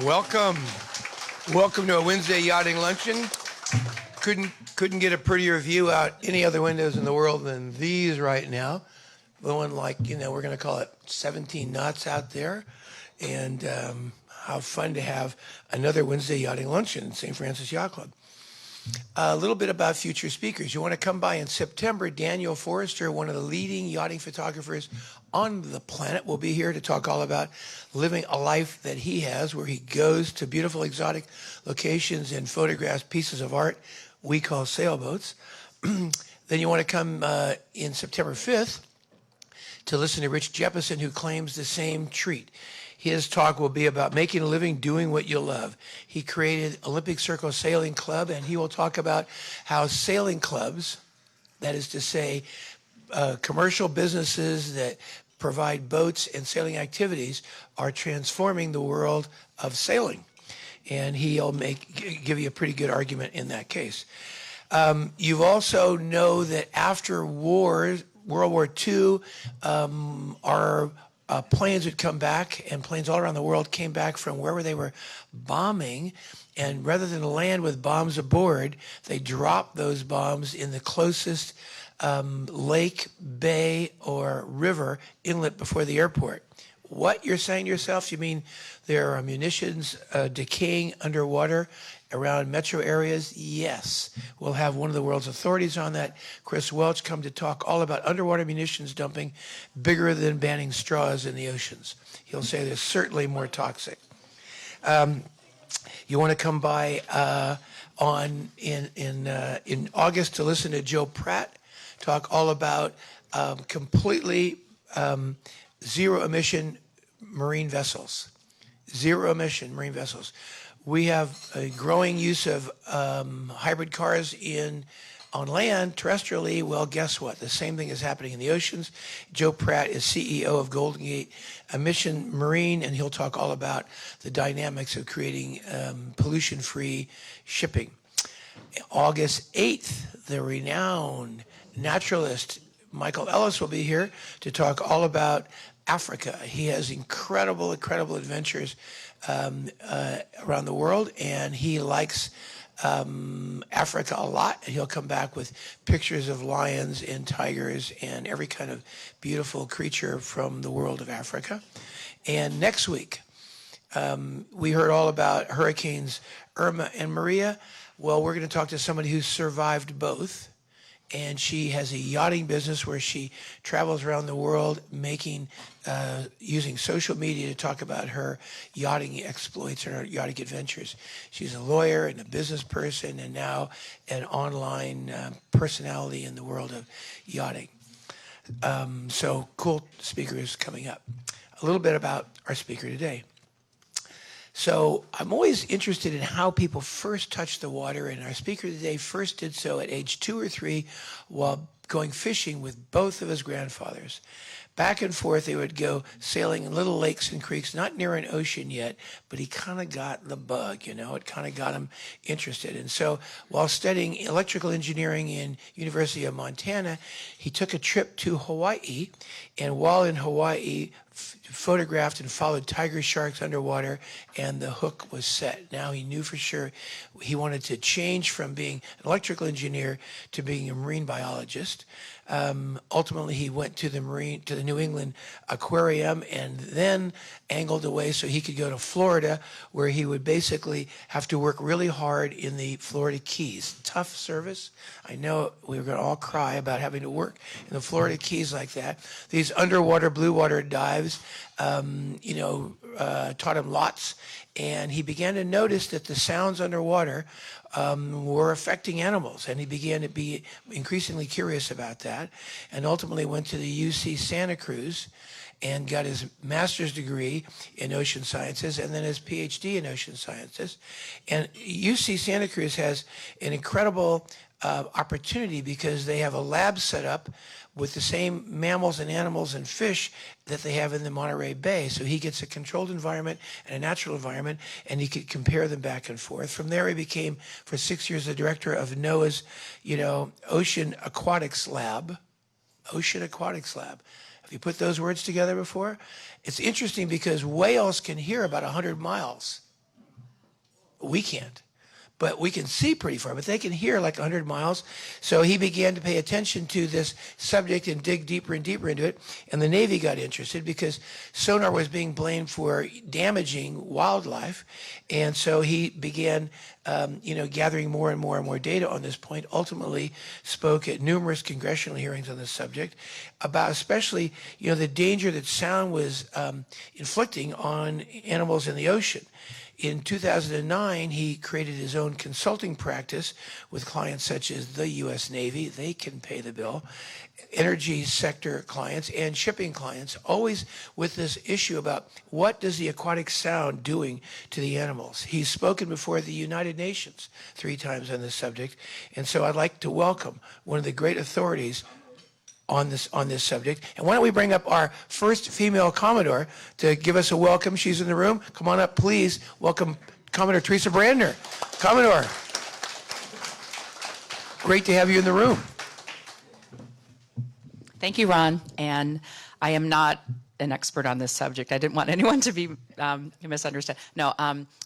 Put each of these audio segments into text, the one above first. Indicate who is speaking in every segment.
Speaker 1: Welcome. Welcome to a Wednesday yachting luncheon. Couldn't get a prettier view out any other windows in the world than these right now. Blowing like, we're going to call it 17 knots out there. And how fun to have another Wednesday yachting luncheon in St. Francis Yacht Club. A little bit about future speakers. You want to come by in September. Daniel Forrester, one of the leading yachting photographers on the planet, will be here to talk all about living a life that he has, where he goes to beautiful exotic locations and photographs pieces of art we call sailboats. Then you want to come in September 5th to listen to Rich Jeppesen, who claims the same treat. His talk will be about making a living doing what you love. He created Olympic Circle Sailing Club, and he will talk about how sailing clubs, that is to say, commercial businesses that provide boats and sailing activities, are transforming the world of sailing. And he'll give you a pretty good argument in that case. You also know that after wars, World War II, our planes would come back, and planes all around the world came back from wherever they were bombing, and rather than land with bombs aboard, they dropped those bombs in the closest lake, bay, or river inlet before the airport. What, you're saying to yourself? You mean there are munitions decaying underwater around metro areas? Yes. We'll have one of the world's authorities on that, Chris Welch, come to talk all about underwater munitions dumping bigger than banning straws in the oceans. He'll say they're certainly more toxic. You want to come by in August to listen to Joe Pratt talk all about completely zero-emission marine vessels. Zero-emission marine vessels. We have a growing use of hybrid cars on land, terrestrially. Well, guess what? The same thing is happening in the oceans. Joe Pratt is CEO of Golden Gate Emission Marine, and he'll talk all about the dynamics of creating pollution-free shipping. August 8th, the renowned naturalist Michael Ellis will be here to talk all about Africa. He has incredible adventures around the world, and he likes Africa a lot. And he'll come back with pictures of lions and tigers and every kind of beautiful creature from the world of Africa. And next week, we heard all about hurricanes Irma and Maria. Well, we're going to talk to somebody who survived both. And she has a yachting business where she travels around the world using social media to talk about her yachting exploits and her yachting adventures. She's a lawyer and a business person and now an online personality in the world of yachting. So cool speakers coming up. A little bit about our speaker today. So I'm always interested in how people first touch the water, and our speaker today first did so at age 2 or 3 while going fishing with both of his grandfathers. Back and forth, they would go sailing in little lakes and creeks, not near an ocean yet, but he kind of got the bug, it kind of got him interested. And so while studying electrical engineering in University of Montana, he took a trip to Hawaii, and while in Hawaii, photographed and followed tiger sharks underwater, and the hook was set. Now he knew for sure he wanted to change from being an electrical engineer to being a marine biologist. Ultimately, he went to the New England Aquarium and then angled away so he could go to Florida, where he would basically have to work really hard in the Florida Keys. Tough service. I know we were going to all cry about having to work in the Florida Keys like that. These underwater, blue water dives, taught him lots. And he began to notice that the sounds underwater were affecting animals, and he began to be increasingly curious about that, and ultimately went to the UC Santa Cruz and got his master's degree in ocean sciences and then his PhD in ocean sciences. And UC Santa Cruz has an incredible opportunity because they have a lab set up with the same mammals and animals and fish that they have in the Monterey Bay. So he gets a controlled environment and a natural environment, and he could compare them back and forth. From there, he became, for 6 years, the director of NOAA's, Ocean Aquatics Lab. Ocean Aquatics Lab. Have you put those words together before? It's interesting because whales can hear about 100 miles. We can't. But we can see pretty far, but they can hear like 100 miles. So he began to pay attention to this subject and dig deeper and deeper into it. And the Navy got interested because sonar was being blamed for damaging wildlife. And so he began, gathering more and more and more data on this point, ultimately spoke at numerous congressional hearings on this subject about especially, the danger that sound was inflicting on animals in the ocean. In 2009, he created his own consulting practice with clients such as the U.S. Navy. They can pay the bill. Energy sector clients and shipping clients, always with this issue about what does the aquatic sound doing to the animals. He's spoken before the United Nations 3 times on this subject. And so I'd like to welcome one of the great authorities on this subject. And why don't we bring up our first female Commodore to give us a welcome. She's in the room. Come on up, please. Welcome Commodore Teresa Brandner. Commodore, great to have you in the room.
Speaker 2: Thank you, Ron. And I am not an expert on this subject. I didn't want anyone to be misunderstood. No,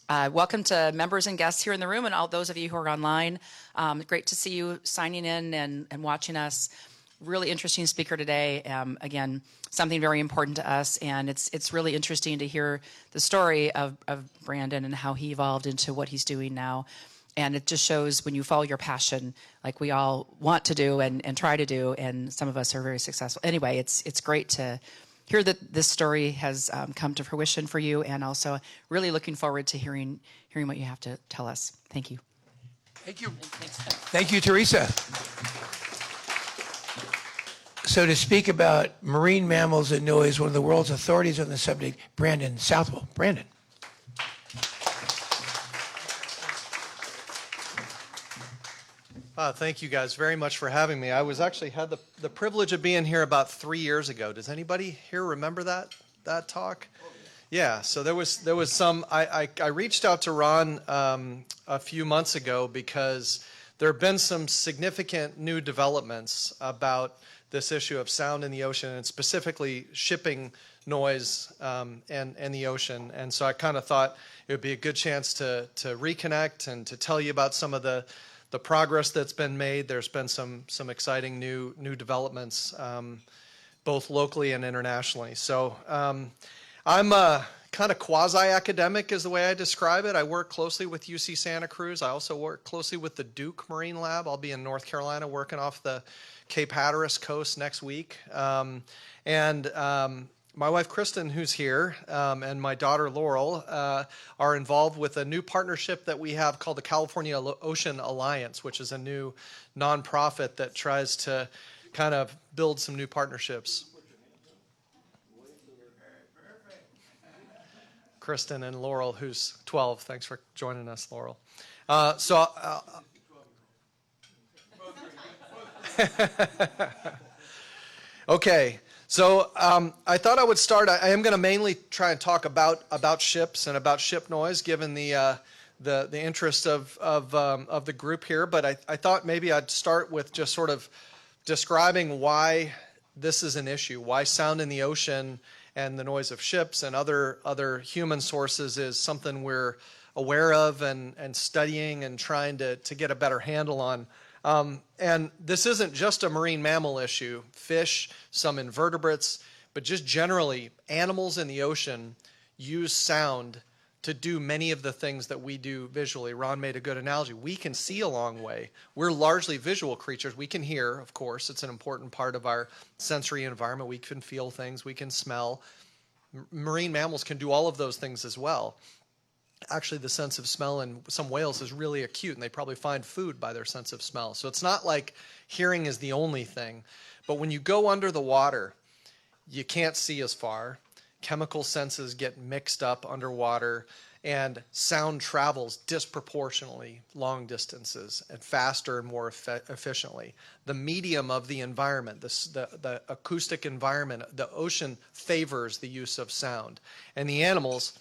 Speaker 2: welcome to members and guests here in the room and all those of you who are online. Great to see you signing in and watching us. Really interesting speaker today. Again, something very important to us, and it's really interesting to hear the story of Brandon and how he evolved into what he's doing now. And it just shows when you follow your passion, like we all want to do and try to do, and some of us are very successful. Anyway, it's great to hear that this story has come to fruition for you, and also really looking forward to hearing what you have to tell us. Thank you.
Speaker 1: Thank you. Thank you, Teresa. So to speak about marine mammals and noise, one of the world's authorities on the subject, Brandon Southall. Brandon.
Speaker 3: Thank you guys very much for having me. I was actually had the privilege of being here about 3 years ago. Does anybody here remember that talk? Yeah, so there was some, I reached out to Ron a few months ago because there have been some significant new developments about this issue of sound in the ocean, and specifically shipping noise and the ocean. And so I kind of thought it would be a good chance to reconnect and to tell you about some of the progress that's been made. There's been some exciting new developments, both locally and internationally. So I'm kind of quasi-academic is the way I describe it. I work closely with UC Santa Cruz. I also work closely with the Duke Marine Lab. I'll be in North Carolina working off the Cape Hatteras coast next week. My wife, Kristen, who's here, and my daughter, Laurel, are involved with a new partnership that we have called the California Ocean Alliance, which is a new nonprofit that tries to kind of build some new partnerships. Kristen and Laurel, who's 12. Thanks for joining us, Laurel. Okay. So I thought I would start. I am going to mainly try and talk about ships and about ship noise, given the interest of the group here. But I thought maybe I'd start with just sort of describing why this is an issue, why sound in the ocean and the noise of ships and other human sources is something we're aware of and studying and trying to get a better handle on. And this isn't just a marine mammal issue. Fish, some invertebrates, but just generally, animals in the ocean use sound to do many of the things that we do visually. Ron made a good analogy. We can see a long way. We're largely visual creatures. We can hear, of course. It's an important part of our sensory environment. We can feel things. We can smell. Marine mammals can do all of those things as well. Actually, the sense of smell in some whales is really acute, and they probably find food by their sense of smell. So it's not like hearing is the only thing. But when you go under the water, you can't see as far. Chemical senses get mixed up underwater, and sound travels disproportionately long distances and faster and more efficiently. The medium of the environment, the acoustic environment, the ocean favors the use of sound. And the animals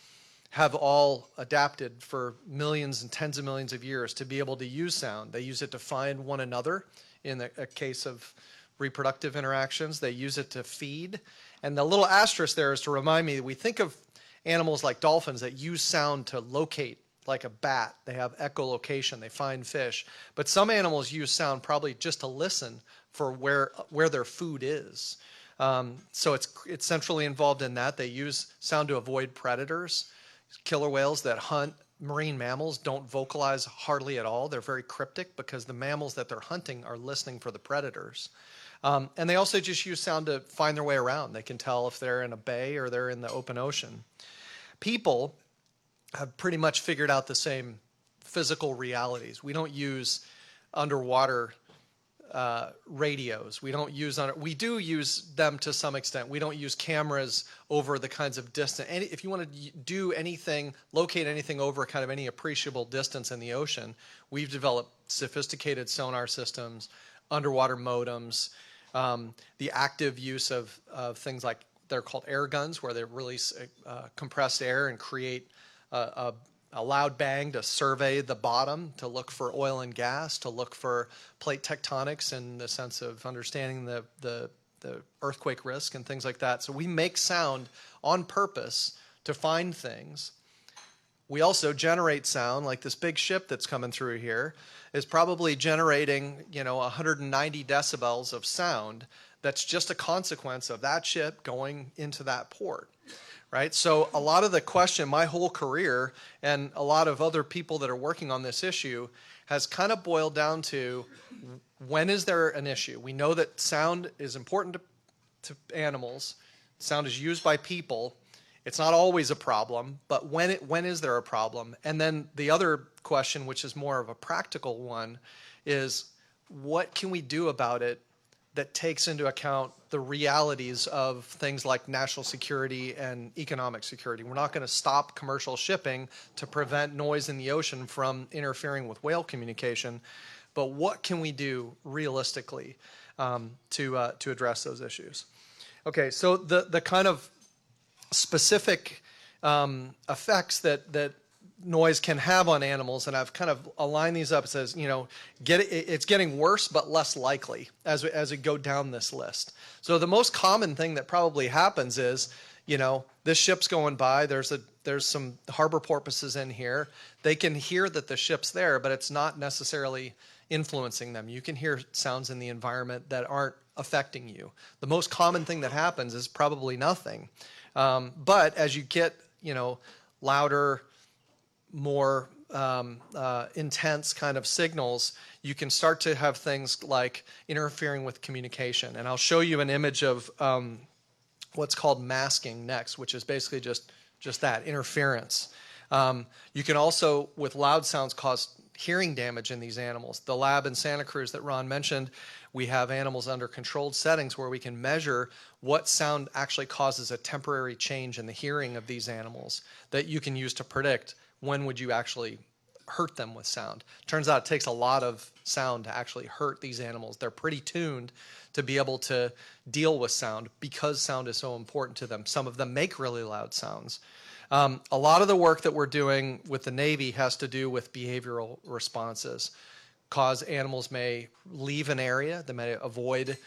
Speaker 3: have all adapted for millions and tens of millions of years to be able to use sound. They use it to find one another in a case of reproductive interactions. They use it to feed. And the little asterisk there is to remind me that we think of animals like dolphins that use sound to locate like a bat. They have echolocation. They find fish. But some animals use sound probably just to listen for where their food is. So it's centrally involved in that. They use sound to avoid predators. Killer whales that hunt marine mammals don't vocalize hardly at all. They're very cryptic because the mammals that they're hunting are listening for the predators. And they also just use sound to find their way around. They can tell if they're in a bay or they're in the open ocean. People have pretty much figured out the same physical realities. We don't use underwater radios. We do use them to some extent. We don't use cameras over the kinds of distance. If you want to do anything, locate anything over kind of any appreciable distance in the ocean, we've developed sophisticated sonar systems, underwater modems, the active use of things like they're called air guns, where they release compressed air and create a loud bang to survey the bottom, to look for oil and gas, to look for plate tectonics in the sense of understanding the earthquake risk and things like that. So we make sound on purpose to find things. We also generate sound, like this big ship that's coming through here is probably generating, 190 decibels of sound. That's just a consequence of that ship going into that port. Right? So a lot of the question, my whole career, and a lot of other people that are working on this issue, has kind of boiled down to, when is there an issue? We know that sound is important to animals. Sound is used by people. It's not always a problem, but when is there a problem? And then the other question, which is more of a practical one, is what can we do about it that takes into account the realities of things like national security and economic security. We're not going to stop commercial shipping to prevent noise in the ocean from interfering with whale communication, but what can we do realistically to address those issues? Okay, so the kind of specific effects that noise can have on animals, and I've kind of aligned these up. It says, it's getting worse but less likely as we go down this list. So the most common thing that probably happens is, this ship's going by. There's some harbor porpoises in here. They can hear that the ship's there, but it's not necessarily influencing them. You can hear sounds in the environment that aren't affecting you. The most common thing that happens is probably nothing. But as you get, louder, more intense kind of signals, you can start to have things like interfering with communication. And I'll show you an image of what's called masking next, which is basically just that, interference. You can also, with loud sounds, cause hearing damage in these animals. The lab in Santa Cruz that Ron mentioned, we have animals under controlled settings where we can measure what sound actually causes a temporary change in the hearing of these animals that you can use to predict when would you actually hurt them with sound. Turns out it takes a lot of sound to actually hurt these animals. They're pretty tuned to be able to deal with sound because sound is so important to them. Some of them make really loud sounds. A lot of the work that we're doing with the Navy has to do with behavioral responses. Cause animals may leave an area, they may avoid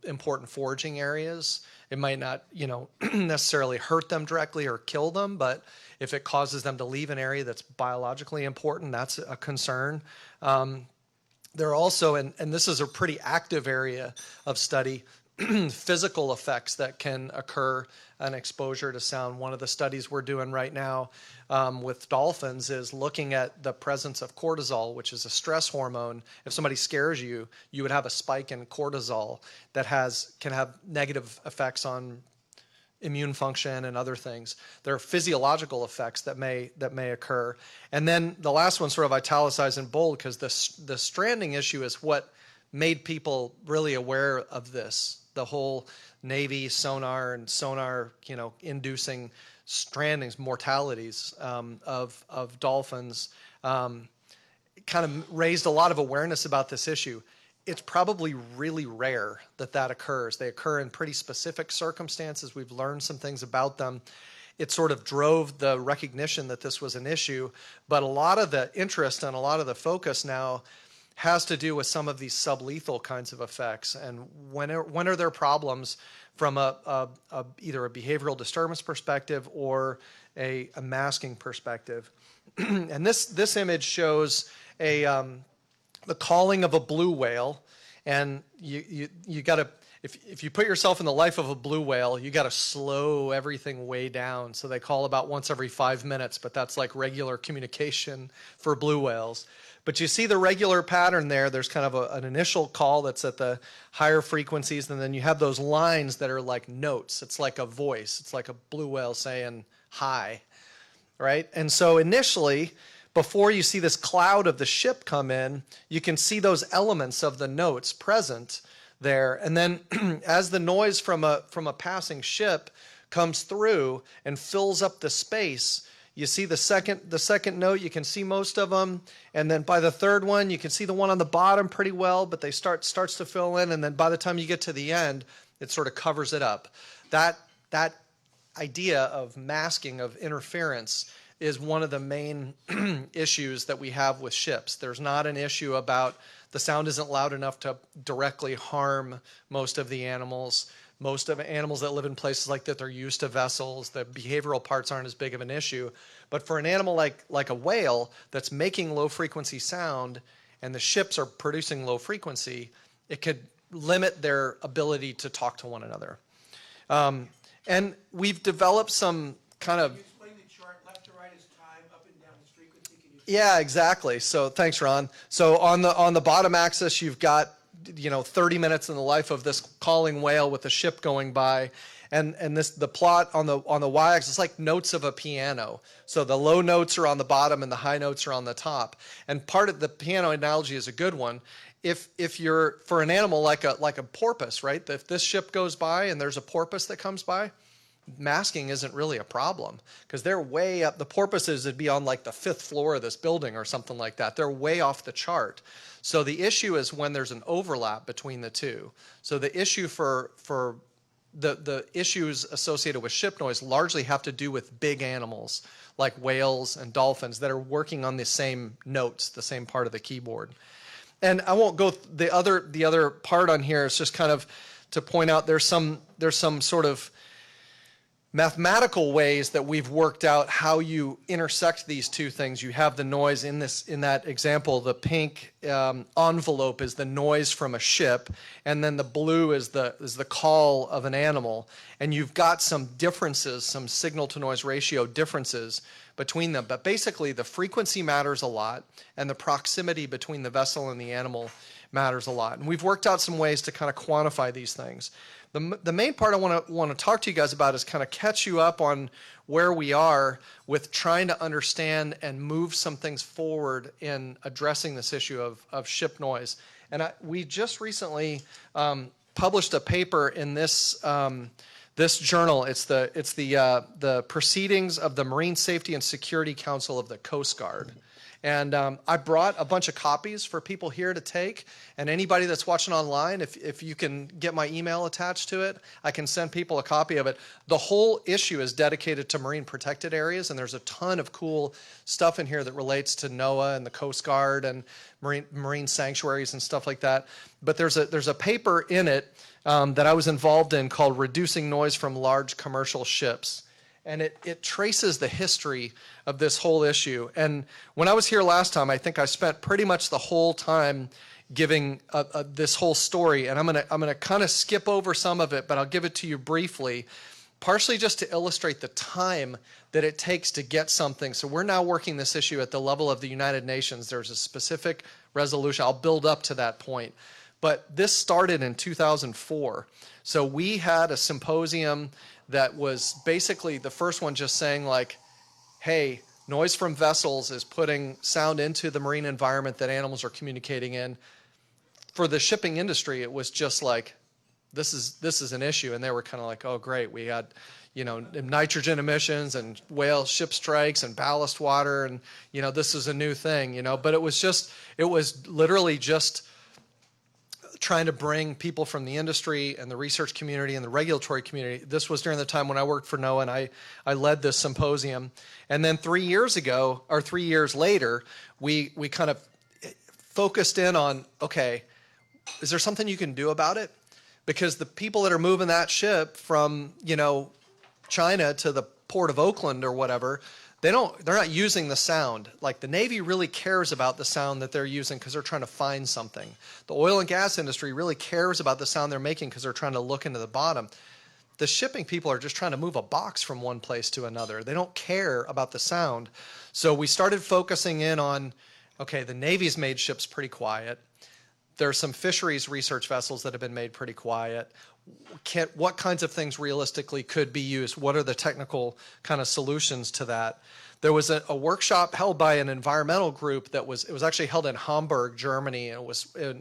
Speaker 3: important foraging areas. It might not, necessarily hurt them directly or kill them, but if it causes them to leave an area that's biologically important, that's a concern. There are also, and this is a pretty active area of study, physical effects that can occur in exposure to sound. One of the studies we're doing right now with dolphins is looking at the presence of cortisol, which is a stress hormone. If somebody scares you, you would have a spike in cortisol that can have negative effects on immune function and other things. There are physiological effects that may occur. And then the last one, sort of italicized in bold, because the stranding issue is what made people really aware of this. The whole Navy sonar inducing strandings, mortalities of dolphins kind of raised a lot of awareness about this issue. It's probably really rare that occurs. They occur in pretty specific circumstances. We've learned some things about them. It sort of drove the recognition that this was an issue, but a lot of the interest and a lot of the focus now has to do with some of these sublethal kinds of effects. And when are there problems from either a behavioral disturbance perspective or a masking perspective? And this image shows the calling of a blue whale. And you got to, if you put yourself in the life of a blue whale, you got to slow everything way down. So they call about once every 5 minutes, but that's like regular communication for blue whales. But you see the regular pattern there. There's kind of an initial call that's at the higher frequencies, and then you have those lines that are like notes. It's like a voice. It's like a blue whale saying hi, right? And so initially, before you see this cloud of the ship come in, you can see those elements of the notes present there. And then as the noise from a passing ship comes through and fills up the space, you see the second note, you can see most of them. And then by the third one, you can see the one on the bottom pretty well, but they starts to fill in. And then by the time you get to the end, it sort of covers it up. That idea of masking, of interference, is one of the main issues that we have with ships. There's not an issue about the sound isn't loud enough to directly harm most of the animals. Most of animals that live in places like that, they're used to vessels. The behavioral parts aren't as big of an issue. But for an animal like a whale that's making low frequency sound and the ships are producing low frequency, it could limit their ability to talk to one another. And we've developed some kind of... Yeah, exactly. So thanks, Ron. So on the bottom axis, you've got 30 minutes in the life of this calling whale with the ship going by, and the plot on the y-axis is like notes of a piano. So the low notes are on the bottom and the high notes are on the top. And part of the piano analogy is a good one. If you're for an animal like a porpoise, right? If this ship goes by and there's a porpoise that comes by, masking isn't really a problem because they're way up. The porpoises would be on like the 5th floor of this building or something like that. They're way off the chart. So the issue is when there's an overlap between the two. So the issue for the issues associated with ship noise largely have to do with big animals like whales and dolphins that are working on the same notes, the same part of the keyboard. And I won't go the other part on here is just kind of to point out there's some sort of mathematical ways that we've worked out how you intersect these two things. You have the noise in that example. The pink envelope is the noise from a ship, and then the blue is the call of an animal. And you've got some differences, some signal to noise ratio differences between them. But basically, the frequency matters a lot, and the proximity between the vessel and the animal matters a lot. And we've worked out some ways to kind of quantify these things. The main part I want to talk to you guys about is kind of catch you up on where we are with trying to understand and move some things forward in addressing this issue of ship noise. And we just recently published a paper in this journal. It's the Proceedings of the Marine Safety and Security Council of the Coast Guard. And I brought a bunch of copies for people here to take. And anybody that's watching online, if you can get my email attached to it, I can send people a copy of it. The whole issue is dedicated to marine protected areas, and there's a ton of cool stuff in here that relates to NOAA and the Coast Guard and marine sanctuaries and stuff like that. But there's a paper in it that I was involved in called Reducing Noise from Large Commercial Ships. And it traces the history of this whole issue. And when I was here last time, I think I spent pretty much the whole time giving this whole story. And I'm gonna kind of skip over some of it, but I'll give it to you briefly, partially just to illustrate the time that it takes to get something. So we're now working this issue at the level of the United Nations. There's a specific resolution. I'll build up to that point. But this started in 2004. So we had a symposium that was basically the first one just saying like, hey, noise from vessels is putting sound into the marine environment that animals are communicating in. For the shipping industry, it was just like, this is an issue. And they were kind of like, oh, great. We had, nitrogen emissions and whale ship strikes and ballast water. And, this is a new thing, but it was literally just trying to bring people from the industry and the research community and the regulatory community. This was during the time when I worked for NOAA, and I led this symposium. And then 3 years later, we kind of focused in on, okay, is there something you can do about it? Because the people that are moving that ship from, China to the port of Oakland or whatever, they're not using the sound. Like the Navy really cares about the sound that they're using because they're trying to find something. The oil and gas industry really cares about the sound they're making because they're trying to look into the bottom. The shipping people are just trying to move a box from one place to another. They don't care about the sound. So we started focusing in on, okay, the Navy's made ships pretty quiet. There are some fisheries research vessels that have been made pretty quiet. What kinds of things realistically could be used? What are the technical kind of solutions to that? There was a workshop held by an environmental group it was actually held in Hamburg, Germany, and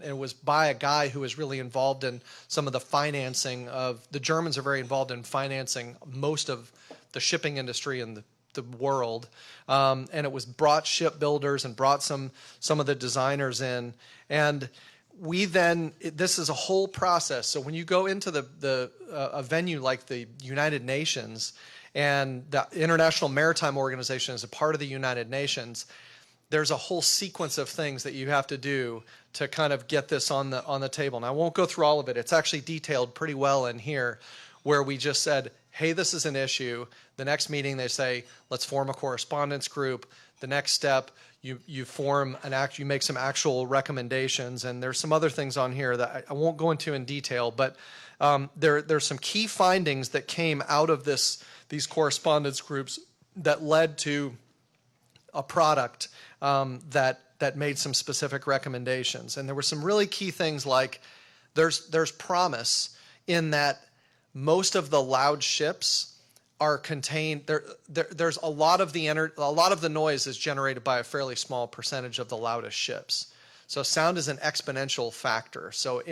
Speaker 3: it was by a guy who was really involved in some of the financing of, the Germans are very involved in financing most of the shipping industry in the world. And it was brought shipbuilders and brought some of the designers in. And this is a whole process. So when you go into a venue like the United Nations, and the International Maritime Organization is a part of the United Nations, there's a whole sequence of things that you have to do to kind of get this on the table. And I won't go through all of it. It's actually detailed pretty well in here, where we just said, hey, this is an issue. The next meeting they say, let's form a correspondence group. The next step, you form you make some actual recommendations, and there's some other things on here that I won't go into in detail, but there's some key findings that came out of these correspondence groups that led to a product that made some specific recommendations. And there were some really key things like there's promise in that most of the loud ships are contained. There's a lot of the noise is generated by a fairly small percentage of the loudest ships. So sound is an exponential factor. So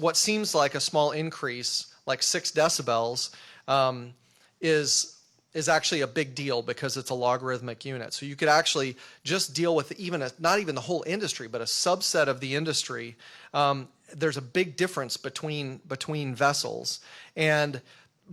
Speaker 3: what seems like a small increase, like 6 decibels, is actually a big deal because it's a logarithmic unit. So you could actually just deal with not even the whole industry, but a subset of the industry. There's a big difference between vessels, and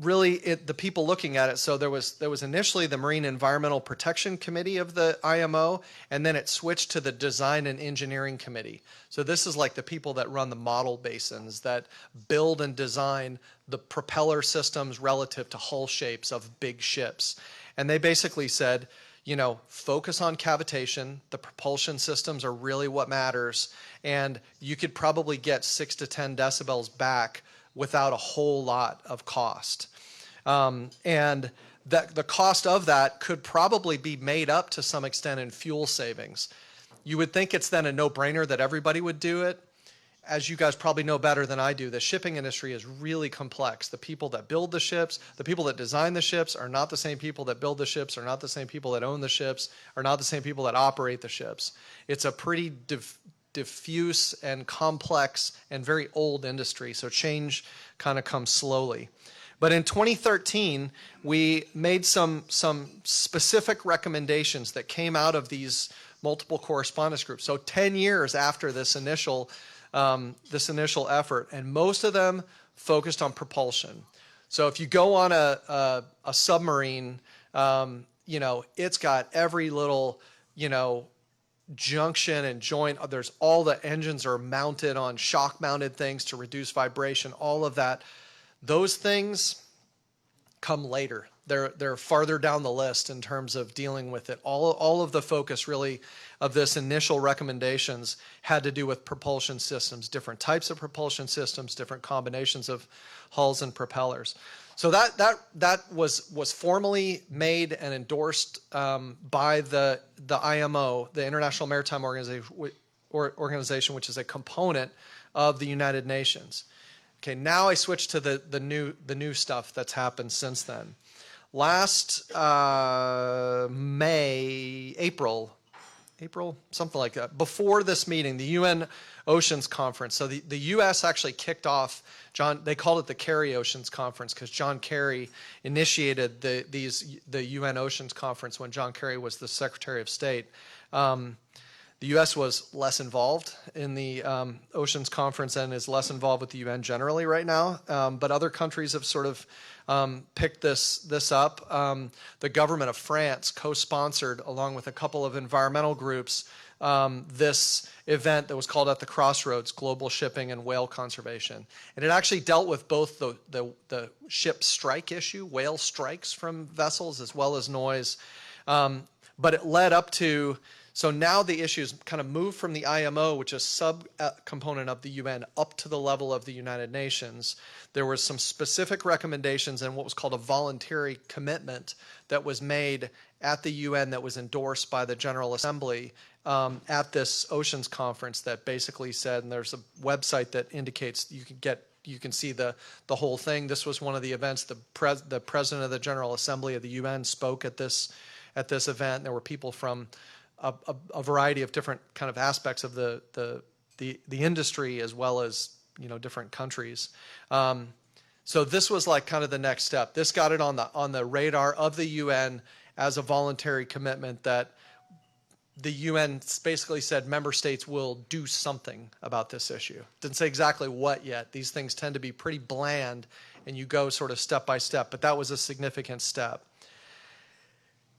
Speaker 3: really the people looking at it. So there was initially the Marine Environmental Protection Committee of the IMO, and then it switched to the Design and Engineering Committee. So this is like the people that run the model basins, that build and design the propeller systems relative to hull shapes of big ships. And they basically said, focus on cavitation. The propulsion systems are really what matters. And you could probably get 6 to 10 decibels back without a whole lot of cost. And the cost of that could probably be made up to some extent in fuel savings. You would think it's then a no-brainer that everybody would do it. As you guys probably know better than I do, the shipping industry is really complex. The people that build the ships, the people that design the ships are not the same people that build the ships, are not the same people that own the ships, are not the same people that operate the ships. It's a pretty diffuse and complex and very old industry, so change kind of comes slowly. But in 2013, we made some specific recommendations that came out of these multiple correspondence groups. So 10 years after this initial effort, and most of them focused on propulsion. So if you go on a submarine, it's got every little, junction and joint. There's all the engines are mounted on shock mounted things to reduce vibration, all of that. Those things come later. They're farther down the list in terms of dealing with it. All of the focus really of this initial recommendations had to do with propulsion systems, different types of propulsion systems, different combinations of hulls and propellers. So that was formally made and endorsed by the IMO, the International Maritime Organization, which is a component of the United Nations. Okay, now I switch to the new stuff that's happened since then. Last April, something like that, before this meeting, the UN Oceans Conference. So the U.S. actually kicked off, they called it the Kerry Oceans Conference because John Kerry initiated the UN Oceans Conference when John Kerry was the Secretary of State. The U.S. was less involved in the Oceans Conference and is less involved with the UN generally right now, but other countries have sort of picked this up. The government of France co-sponsored, along with a couple of environmental groups, this event that was called At the Crossroads, Global Shipping and Whale Conservation. And it actually dealt with both the ship strike issue, whale strikes from vessels, as well as noise. But it led up to, so now the issues kind of moved from the IMO, which is a sub-component of the UN, up to the level of the United Nations. There were some specific recommendations and what was called a voluntary commitment that was made at the UN that was endorsed by the General Assembly at this Oceans Conference that basically said, and there's a website that indicates you can see the whole thing. This was one of the events. The president of the General Assembly of the UN spoke at this event. There were people from a variety of different kind of aspects of the industry, as well as different countries. So this was like kind of the next step. This got it on the radar of the UN as a voluntary commitment that the UN basically said member states will do something about this issue. Didn't say exactly what yet. These things tend to be pretty bland, and you go sort of step by step, but that was a significant step.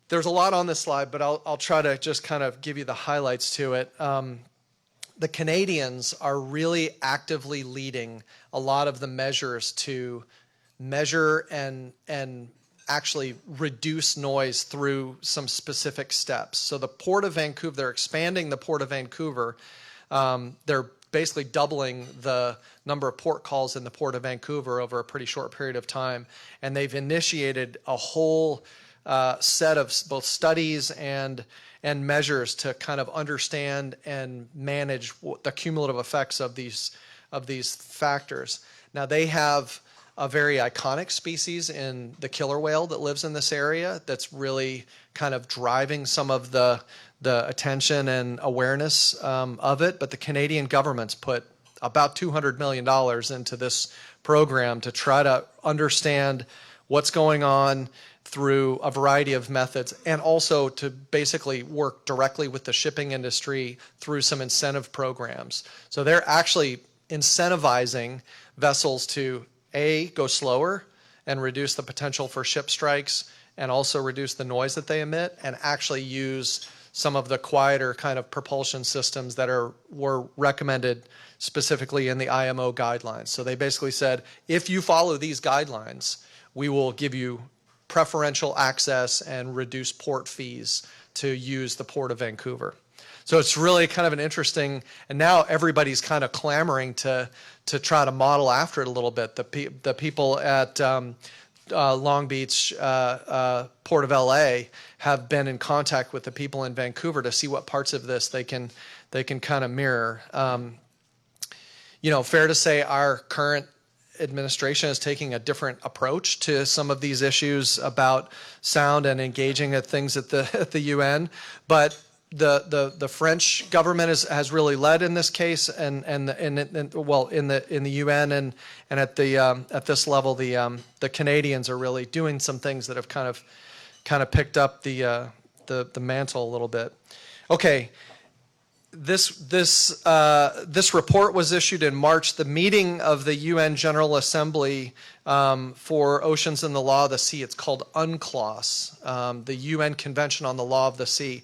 Speaker 3: There's a lot on this slide, but I'll try to just kind of give you the highlights to it. The Canadians are really actively leading a lot of the measures to measure and actually reduce noise through some specific steps. So the Port of Vancouver, they're expanding the Port of Vancouver. They're basically doubling the number of port calls in the Port of Vancouver over a pretty short period of time. And they've initiated a whole set of both studies and measures to kind of understand and manage the cumulative effects of these factors. Now they have a very iconic species in the killer whale that lives in this area that's really kind of driving some of the attention and awareness of it. But the Canadian government's put about $200 million into this program to try to understand what's going on through a variety of methods, and also to basically work directly with the shipping industry through some incentive programs. So they're actually incentivizing vessels to go slower and reduce the potential for ship strikes, and also reduce the noise that they emit, and actually use some of the quieter kind of propulsion systems that were recommended specifically in the IMO guidelines. So they basically said, if you follow these guidelines, we will give you preferential access and reduce port fees to use the Port of Vancouver. So it's really kind of an interesting, and now everybody's kind of clamoring to try to model after it a little bit. The people at Long Beach, Port of LA, have been in contact with the people in Vancouver to see what parts of this they can kind of mirror. Fair to say our current administration is taking a different approach to some of these issues about sound and engaging at things at the UN, but the French government has really led in this case, and in the UN and at this level the Canadians are really doing some things that have kind of picked up the mantle a little bit. Okay. This report was issued in March. The meeting of the UN General Assembly for Oceans and the Law of the Sea, it's called UNCLOS, the UN Convention on the Law of the Sea.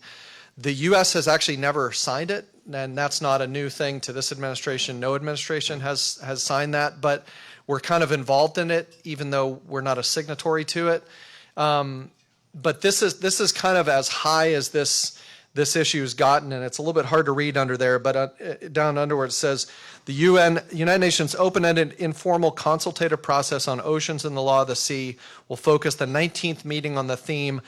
Speaker 3: The U.S. has actually never signed it, and that's not a new thing to this administration. No administration has signed that, but we're kind of involved in it, even though we're not a signatory to it. But this is kind of as high as this issue has gotten, and it's a little bit hard to read under there, but down under where it says, the United Nations open-ended informal consultative process on oceans and the law of the sea will focus the 19th meeting on the theme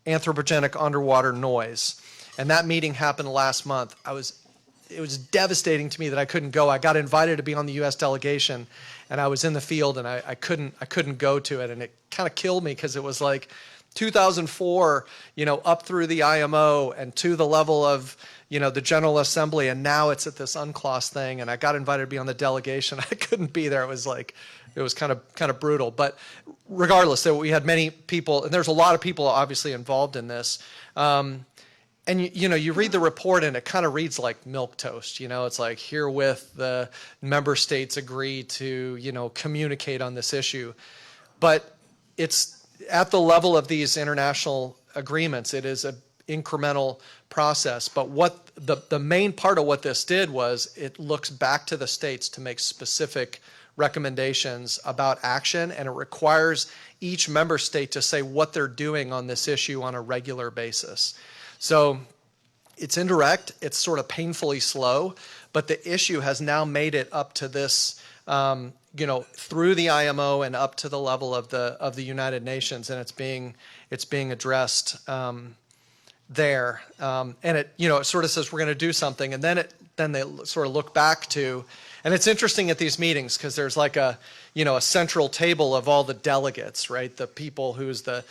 Speaker 3: anthropogenic underwater noise. And that meeting happened last month. It was devastating to me that I couldn't go. I got invited to be on the U.S. delegation, and I was in the field, and I couldn't go to it, and it kind of killed me because it was like 2004, up through the IMO and to the level of, the General Assembly, and now it's at this UNCLOS thing, and I got invited to be on the delegation. I couldn't be there. It was kind of brutal. But regardless, we had many people, and there's a lot of people obviously involved in this. And you read the report and it kind of reads like milquetoast. It's like, herewith the member states agree to, communicate on this issue. But it's at the level of these international agreements, it is an incremental process. But what the main part of what this did was it looks back to the states to make specific recommendations about action, and it requires each member state to say what they're doing on this issue on a regular basis. So it's indirect, it's sort of painfully slow, but the issue has now made it up to this, through the IMO and up to the level of the United Nations, and it's being addressed there. And it sort of says we're going to do something, and then they sort of look back to. And it's interesting at these meetings because there's like a central table of all the delegates, right? The people who's the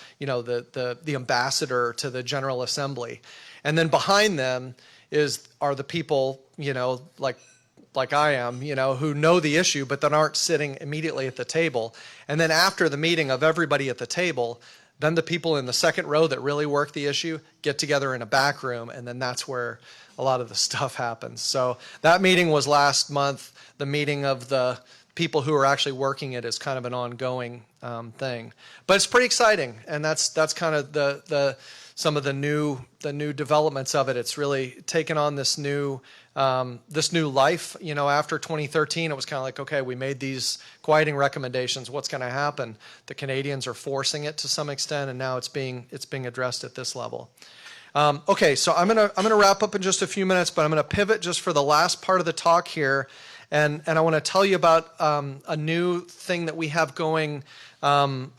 Speaker 3: ambassador to the General Assembly. And then behind them are the people, like I am, who know the issue but that aren't sitting immediately at the table. And then after the meeting of everybody at the table, then the people in the second row that really work the issue get together in a back room, and then that's where a lot of the stuff happens. So that meeting was last month. The meeting of the people who are actually working it is kind of an ongoing thing. But it's pretty exciting, and that's kind of some of the new developments of it. It's really taken on this new life. After 2013, it was kind of like, okay, we made these quieting recommendations. What's going to happen? The Canadians are forcing it to some extent, and now it's being addressed at this level. Okay, so I'm gonna wrap up in just a few minutes, but I'm gonna pivot just for the last part of the talk here, and I want to tell you about a new thing that we have going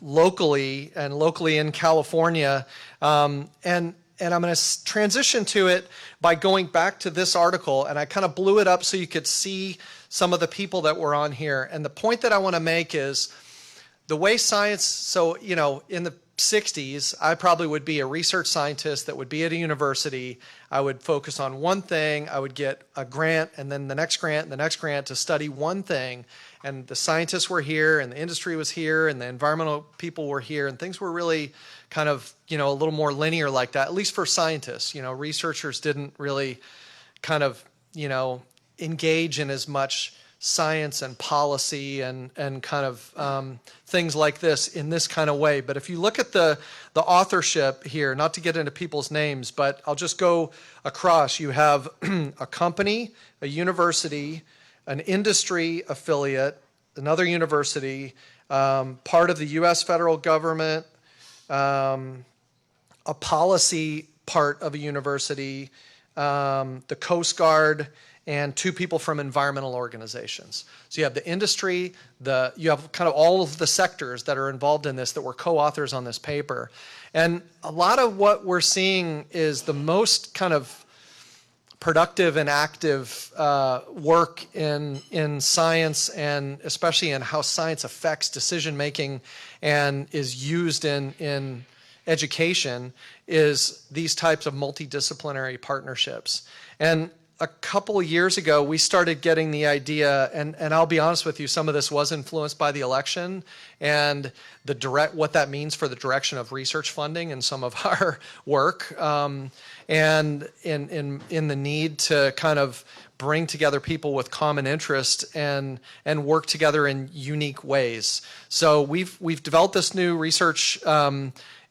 Speaker 3: locally in California, and I'm going to transition to it by going back to this article, and I kind of blew it up so you could see some of the people that were on here. And the point that I want to make is the way science, so, in the 60s, I probably would be a research scientist that would be at a university. I would focus on one thing. I would get a grant, and then the next grant, and the next grant to study one thing. And the scientists were here, and the industry was here, and the environmental people were here, and things were really kind of, a little more linear like that, at least for scientists. Researchers didn't really kind of, engage in as much science and policy and kind of things like this in this kind of way. But if you look at the authorship here, not to get into people's names, but I'll just go across. You have a company, a university, an industry affiliate, another university, part of the U.S. federal government, a policy part of a university, the Coast Guard, and two people from environmental organizations. So you have the industry, you have kind of all of the sectors that are involved in this that were co-authors on this paper. And a lot of what we're seeing is the most kind of productive and active work in science, and especially in how science affects decision making and is used in education, is these types of multidisciplinary partnerships. And a couple of years ago, we started getting the idea, and I'll be honest with you, some of this was influenced by the election and what that means for the direction of research funding and some of our work, and in the need to kind of bring together people with common interest and work together in unique ways. So we've developed this new research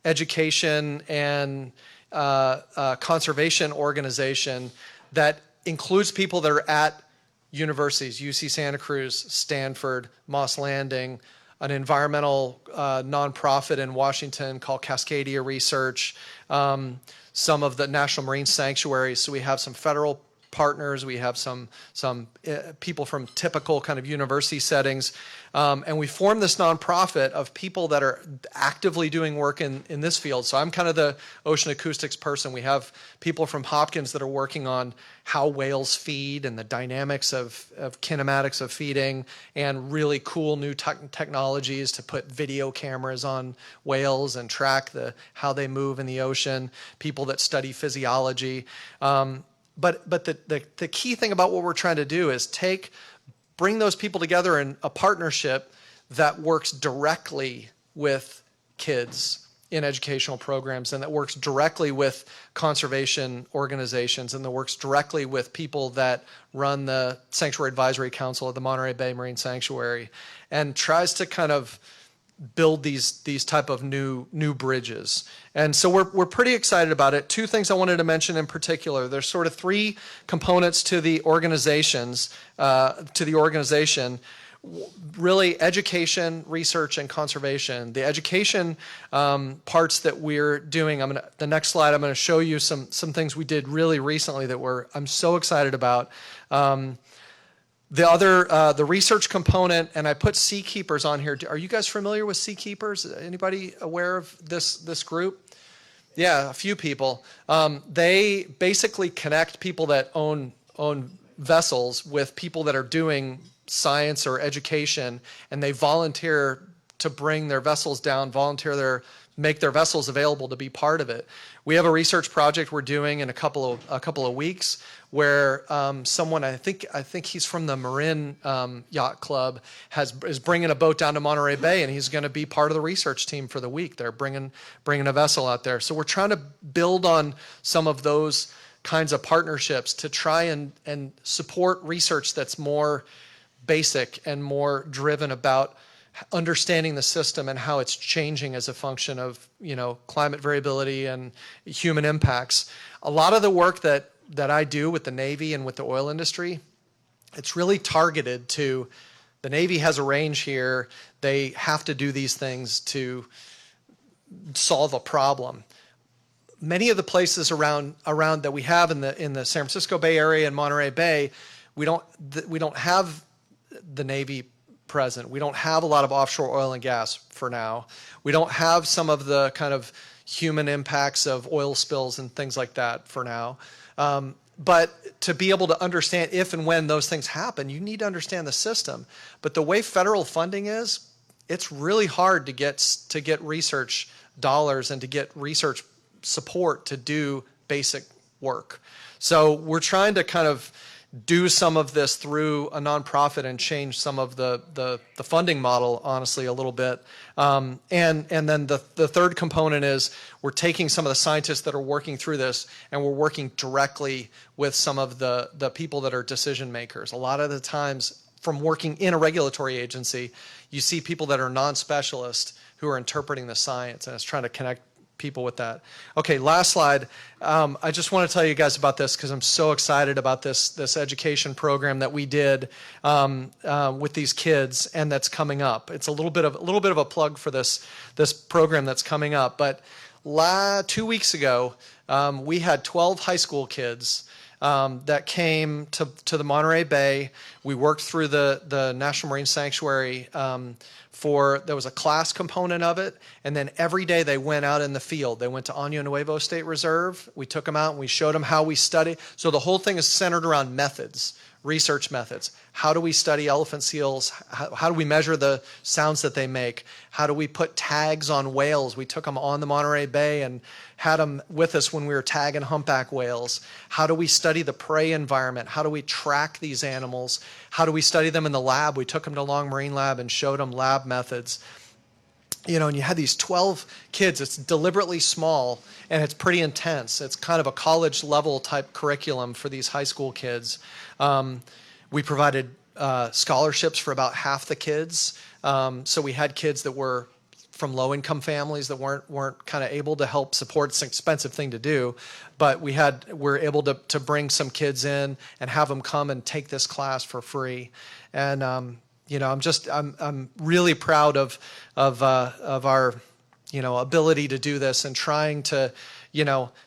Speaker 3: education and conservation organization that includes people that are at universities, UC Santa Cruz, Stanford, Moss Landing, an environmental nonprofit in Washington called Cascadia Research, some of the national marine sanctuaries. So we have some federal partners, we have some people from typical kind of university settings, and we formed this nonprofit of people that are actively doing work in this field. So I'm kind of the ocean acoustics person. We have people from Hopkins that are working on how whales feed and the dynamics of kinematics of feeding, and really cool new technologies to put video cameras on whales and track how they move in the ocean, people that study physiology. But the key thing about what we're trying to do is bring those people together in a partnership that works directly with kids in educational programs, and that works directly with conservation organizations, and that works directly with people that run the Sanctuary Advisory Council of the Monterey Bay Marine Sanctuary, and tries to kind of build these type of new bridges. And so we're pretty excited about it. Two things I wanted to mention in particular. There's sort of three components to the organizations, really education, research, and conservation. The education parts that we're doing, the next slide, I'm going to show you some things we did really recently that I'm so excited about. The other, the research component, and I put Seakeepers on here. Are you guys familiar with Seakeepers? Anybody aware of this group? Yeah, a few people. They basically connect people that own vessels with people that are doing science or education, and they volunteer to bring their vessels down, make their vessels available to be part of it. We have a research project we're doing in a couple of weeks where someone, I think he's from the Marin Yacht Club, is bringing a boat down to Monterey Bay, and he's going to be part of the research team for the week. They're bringing a vessel out there. So we're trying to build on some of those kinds of partnerships to try and support research that's more basic and more driven about understanding the system and how it's changing as a function of, climate variability and human impacts. A lot of the work that I do with the Navy and with the oil industry, it's really targeted to, the Navy has a range here, they have to do these things to solve a problem. Many of the places around that we have in the San Francisco Bay Area and Monterey Bay, we don't have the Navy present. We don't have a lot of offshore oil and gas for now. We don't have some of the kind of human impacts of oil spills and things like that for now. But to be able to understand if and when those things happen, you need to understand the system. But the way federal funding is, it's really hard to get research dollars and to get research support to do basic work. So we're trying to kind of do some of this through a nonprofit and change some of the funding model, honestly, a little bit. And then the third component is we're taking some of the scientists that are working through this, and we're working directly with some of the people that are decision makers. A lot of the times, from working in a regulatory agency, you see people that are non-specialists who are interpreting the science, and it's trying to connect people with that. Okay, last slide. I just want to tell you guys about this because I'm so excited about this education program that we did with these kids, and that's coming up. It's a little bit of a plug for this program that's coming up. But 2 weeks ago, we had 12 high school kids that came to the Monterey Bay. We worked through the National Marine Sanctuary. There was a class component of it, and then every day they went out in the field. They went to Año Nuevo State Reserve. We took them out and we showed them how we study. So the whole thing is centered around methods, research methods. How do we study elephant seals? How do we measure the sounds that they make? How do we put tags on whales? We took them on the Monterey Bay and had them with us when we were tagging humpback whales. How do we study the prey environment? How do we track these animals? How do we study them in the lab? We took them to Long Marine Lab and showed them lab methods. And you had these 12 kids. It's deliberately small, and it's pretty intense. It's kind of a college level type curriculum for these high school kids. We provided scholarships for about half the kids. So we had kids that were from low-income families that weren't kind of able to help support. It's an expensive thing to do, but we're able to bring some kids in and have them come and take this class for free. And I'm really proud of our ability to do this and trying to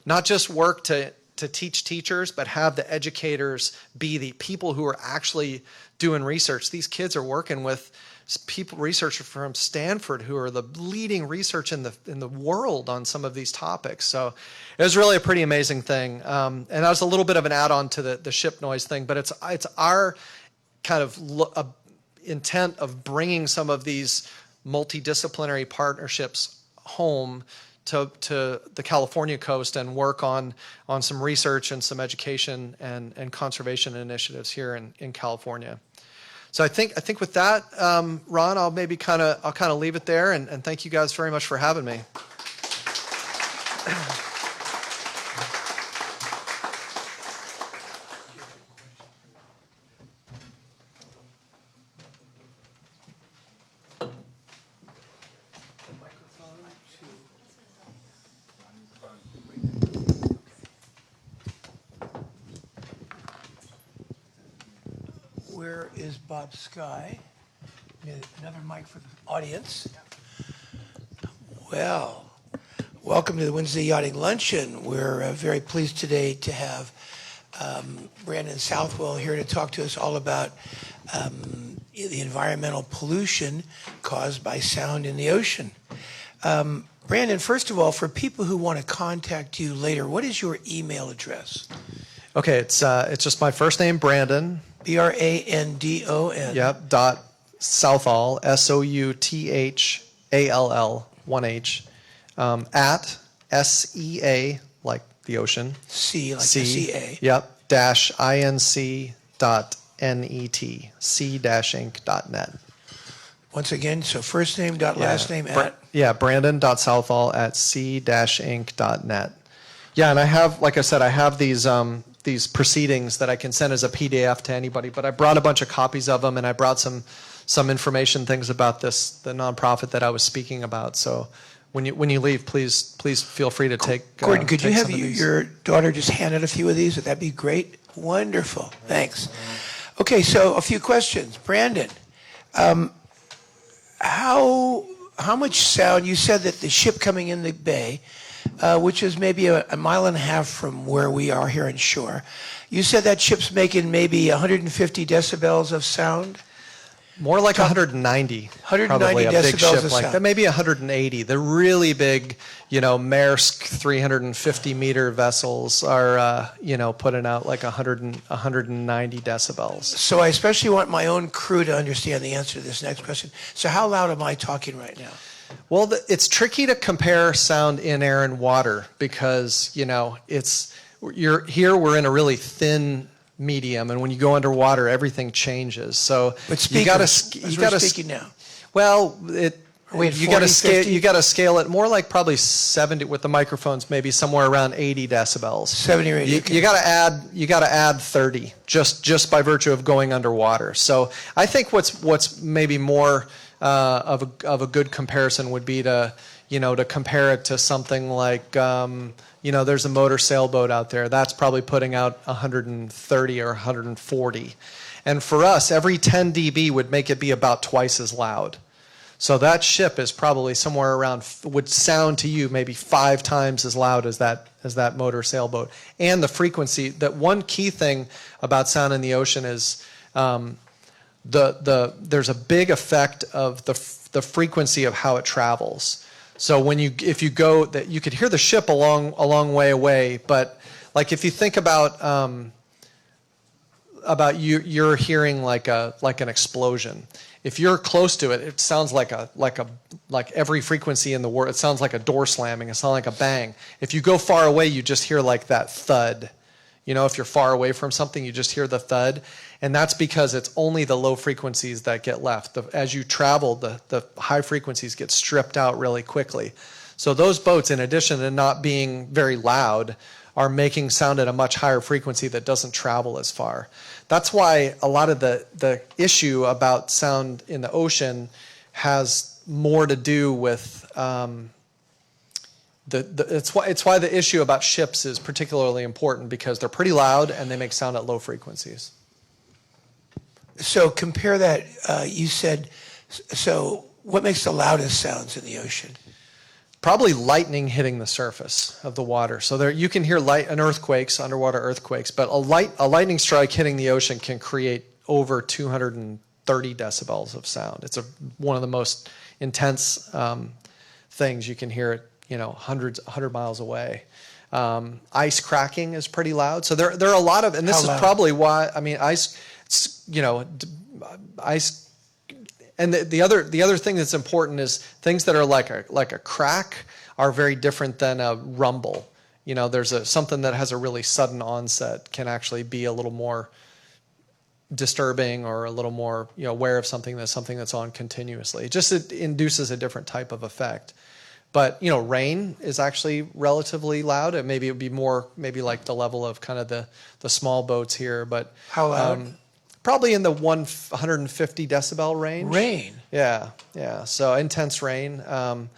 Speaker 3: not just work to teach teachers, but have the educators be the people who are actually doing research. These kids are working with researchers from Stanford who are the leading research in the world on some of these topics. So it was really a pretty amazing thing. And that was a little bit of an add-on to the ship noise thing, but it's our kind of intent of bringing some of these multidisciplinary partnerships home to the California coast and work on some research and some education and conservation initiatives here in California. So I think with that, Ron, I'll kind of leave it there, and thank you guys very much for having me.
Speaker 1: is Bob Sky. Another mic for the audience. Well, welcome to the Wednesday Yachting Luncheon. We're very pleased today to have Brandon Southall here to talk to us all about the environmental pollution caused by sound in the ocean. Brandon, first of all, for people who want to contact you later, what is your email address?
Speaker 3: Okay, it's just my first name, Brandon.
Speaker 1: Brandon.
Speaker 3: Yep. Southall, Southall, 1H, at SEA, like the ocean.
Speaker 1: C, like the CA.
Speaker 3: Yep. -inc.net, c-inc.net.
Speaker 1: Once again, so first name dot last name at.
Speaker 3: Brandon.Southall at c-inc.net. Yeah, and I have, like I said, I have these proceedings that I can send as a PDF to anybody, but I brought a bunch of copies of them, and I brought some information, things about the nonprofit that I was speaking about. So when you leave, please feel free to take.
Speaker 1: Gordon, could you have your daughter just handed a few of these? Would that be great? Wonderful. Thanks. Okay, so a few questions. Brandon, how much sound? You said that the ship coming in the bay, which is maybe a mile and a half from where we are here on shore, you said that ship's making maybe 150 decibels of sound?
Speaker 3: More like 190.
Speaker 1: 190
Speaker 3: probably a big
Speaker 1: decibels
Speaker 3: ship
Speaker 1: of
Speaker 3: like
Speaker 1: sound.
Speaker 3: that. Maybe 180. The really big, Maersk 350-meter vessels are, putting out like 190 decibels.
Speaker 1: So I especially want my own crew to understand the answer to this next question. So how loud am I talking right now?
Speaker 3: Well, it's tricky to compare sound in air and water because, we're in a really thin medium, and when you go underwater, everything changes. So
Speaker 1: but speakers, you got to speaking now.
Speaker 3: Well, you got to scale.
Speaker 1: 50?
Speaker 3: You got to scale it more like probably 70 with the microphones, maybe somewhere around 80 decibels.
Speaker 1: 70 or 80.
Speaker 3: You got to add 30 just by virtue of going underwater. So I think what's maybe more of a good comparison would be to compare it to something like there's a motor sailboat out there that's probably putting out 130 or 140, and for us every 10 dB would make it be about twice as loud. So that ship is probably somewhere around, would sound to you maybe 5 times as loud as that motor sailboat. And the frequency, that one key thing about sound in the ocean is there's a big effect of the frequency of how it travels. So if you go, that you could hear the ship a long way away, but like if you think about you're hearing like an explosion. If you're close to it, it sounds like every frequency in the world. It sounds like a door slamming. It sounds like a bang. If you go far away, you just hear like that thud. If you're far away from something, you just hear the thud. And that's because it's only the low frequencies that get left. As you travel, the high frequencies get stripped out really quickly. So those boats, in addition to not being very loud, are making sound at a much higher frequency that doesn't travel as far. That's why a lot of the issue about sound in the ocean has more to do with it's why the issue about ships is particularly important, because they're pretty loud and they make sound at low frequencies.
Speaker 1: So compare that, you said, so what makes the loudest sounds in the ocean?
Speaker 3: Probably lightning hitting the surface of the water. So there you can hear underwater earthquakes, but a lightning strike hitting the ocean can create over 230 decibels of sound. It's one of the most intense things. You can hear it, 100 miles away. Ice cracking is pretty loud. So there are a lot of, and this is probably why, ice, ice. And the other thing that's important is things that are like a crack are very different than a rumble. There's something that has a really sudden onset can actually be a little more disturbing or a little more aware of something that's on continuously. It induces a different type of effect. But rain is actually relatively loud. And maybe it would be more like the level of kind of the small boats here. But
Speaker 1: how loud?
Speaker 3: Probably in the 150 decibel range.
Speaker 1: Rain.
Speaker 3: Yeah. So intense rain. And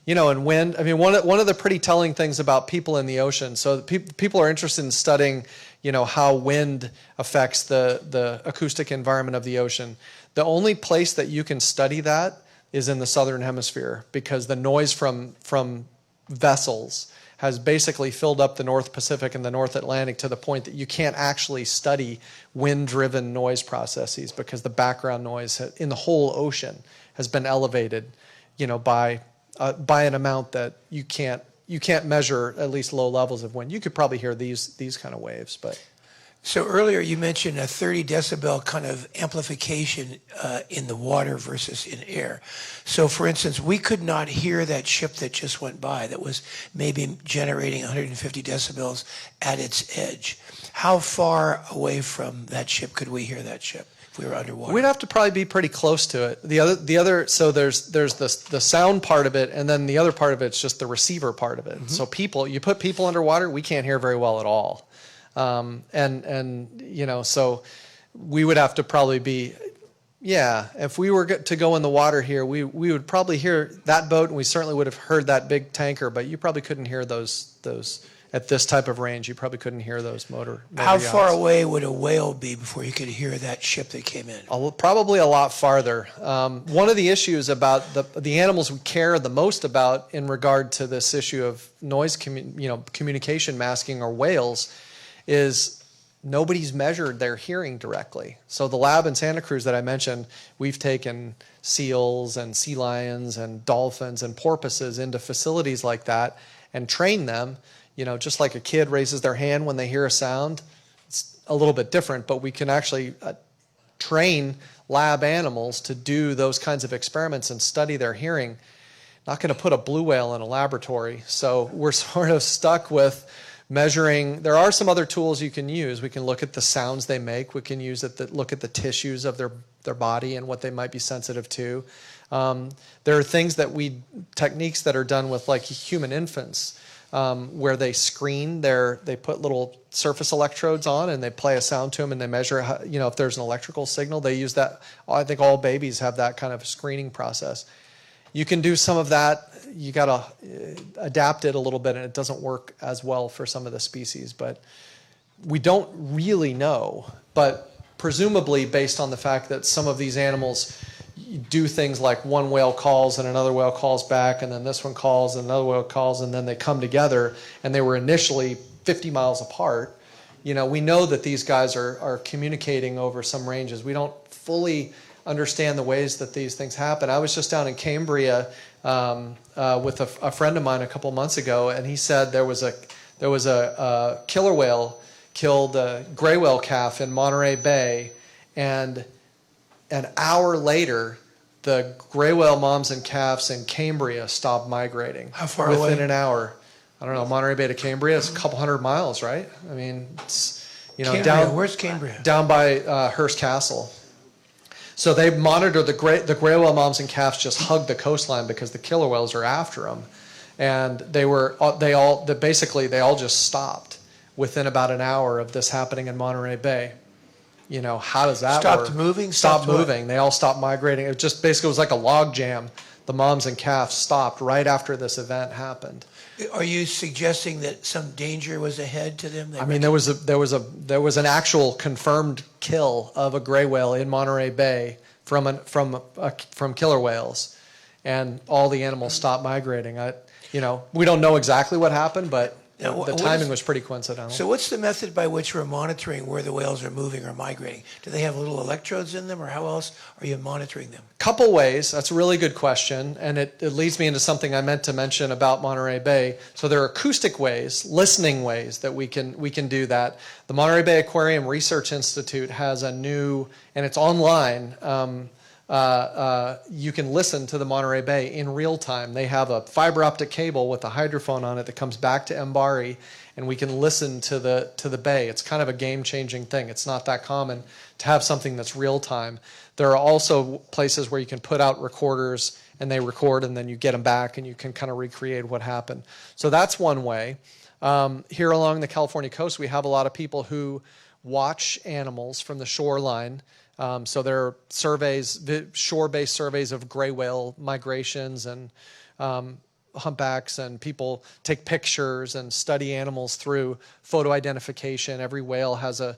Speaker 3: wind. One of the pretty telling things about people in the ocean. So people are interested in studying, how wind affects the acoustic environment of the ocean. The only place that you can study that is in the southern hemisphere, because the noise from vessels has basically filled up the North Pacific and the North Atlantic to the point that you can't actually study wind-driven noise processes, because the background noise in the whole ocean has been elevated, by an amount that you can't measure, at least low levels of wind. You could probably hear these kind of waves, but.
Speaker 1: So earlier you mentioned a 30 decibel kind of amplification in the water versus in air. So for instance, we could not hear that ship that just went by that was maybe generating 150 decibels at its edge. How far away from that ship could we hear that ship if we were underwater?
Speaker 3: We'd have to probably be pretty close to it. The other so there's the sound part of it, and then the other part of it's just the receiver part of it. Mm-hmm. So you put people underwater, we can't hear very well at all. So we would have to probably be, if we were to go in the water here, we would probably hear that boat, and we certainly would have heard that big tanker, but you probably couldn't hear those at this type of range. You probably couldn't hear those motor
Speaker 1: How
Speaker 3: yachts.
Speaker 1: far away would a whale be before you could hear that ship that came in?
Speaker 3: Probably a lot farther. One of the issues about the animals we care the most about in regard to this issue of noise, communication masking, or whales, is nobody's measured their hearing directly. So the lab in Santa Cruz that I mentioned, we've taken seals and sea lions and dolphins and porpoises into facilities like that and trained them, just like a kid raises their hand when they hear a sound. It's a little bit different, but we can actually train lab animals to do those kinds of experiments and study their hearing. Not going to put a blue whale in a laboratory, so we're sort of stuck with measuring. There are some other tools you can use. We can look at the sounds they make. We can look at the tissues of their body and what they might be sensitive to. There are techniques that are done with like human infants, where they screen they put little surface electrodes on and they play a sound to them and they measure if there's an electrical signal. They use that. I think all babies have that kind of screening process. You can do some of that. You got to adapt it a little bit, and it doesn't work as well for some of the species. But we don't really know. But presumably, based on the fact that some of these animals do things like one whale calls and another whale calls back, and then this one calls and another whale calls, and then they come together, and they were initially 50 miles apart. We know that these guys are communicating over some ranges. We don't fully understand the ways that these things happen. I was just down in Cambria with a friend of mine a couple months ago, and he said there was a killer whale killed a gray whale calf in Monterey Bay, and an hour later, the gray whale moms and calves in Cambria stopped migrating.
Speaker 1: How far
Speaker 3: within
Speaker 1: away?
Speaker 3: Within an hour. I don't know, Monterey Bay to Cambria, it's a couple hundred miles, right? I mean, it's,
Speaker 1: Cambria, where's Cambria?
Speaker 3: Down by Hearst Castle. So they monitor the gray whale moms and calves just hug the coastline because the killer whales are after them, and they all just stopped within about an hour of this happening in Monterey Bay. How does that work?
Speaker 1: Stopped moving?
Speaker 3: Stopped moving. They all stopped migrating. It just basically was like a log jam. The moms and calves stopped right after this event happened.
Speaker 1: Are you suggesting that some danger was ahead to them?
Speaker 3: I mean, there was an actual confirmed kill of a gray whale in Monterey Bay from killer whales, and all the animals stopped migrating. We don't know exactly what happened, but the timing was pretty coincidental.
Speaker 1: So what's the method by which we're monitoring where the whales are moving or migrating? Do they have little electrodes in them, or how else are you monitoring them?
Speaker 3: Couple ways. That's a really good question, and it leads me into something I meant to mention about Monterey Bay. So there are acoustic ways, listening ways that we can do that. The Monterey Bay Aquarium Research Institute has a new, and it's online. You can listen to the Monterey Bay in real time. They have a fiber optic cable with a hydrophone on it that comes back to Mbari, and we can listen to the bay. It's kind of a game-changing thing. It's not that common to have something that's real time. There are also places where you can put out recorders and they record, and then you get them back and you can kind of recreate what happened. So that's one way. Here along the California coast, we have a lot of people who watch animals from the shoreline. So there are surveys, shore-based surveys of gray whale migrations, and humpbacks, and people take pictures and study animals through photo identification. Every whale has a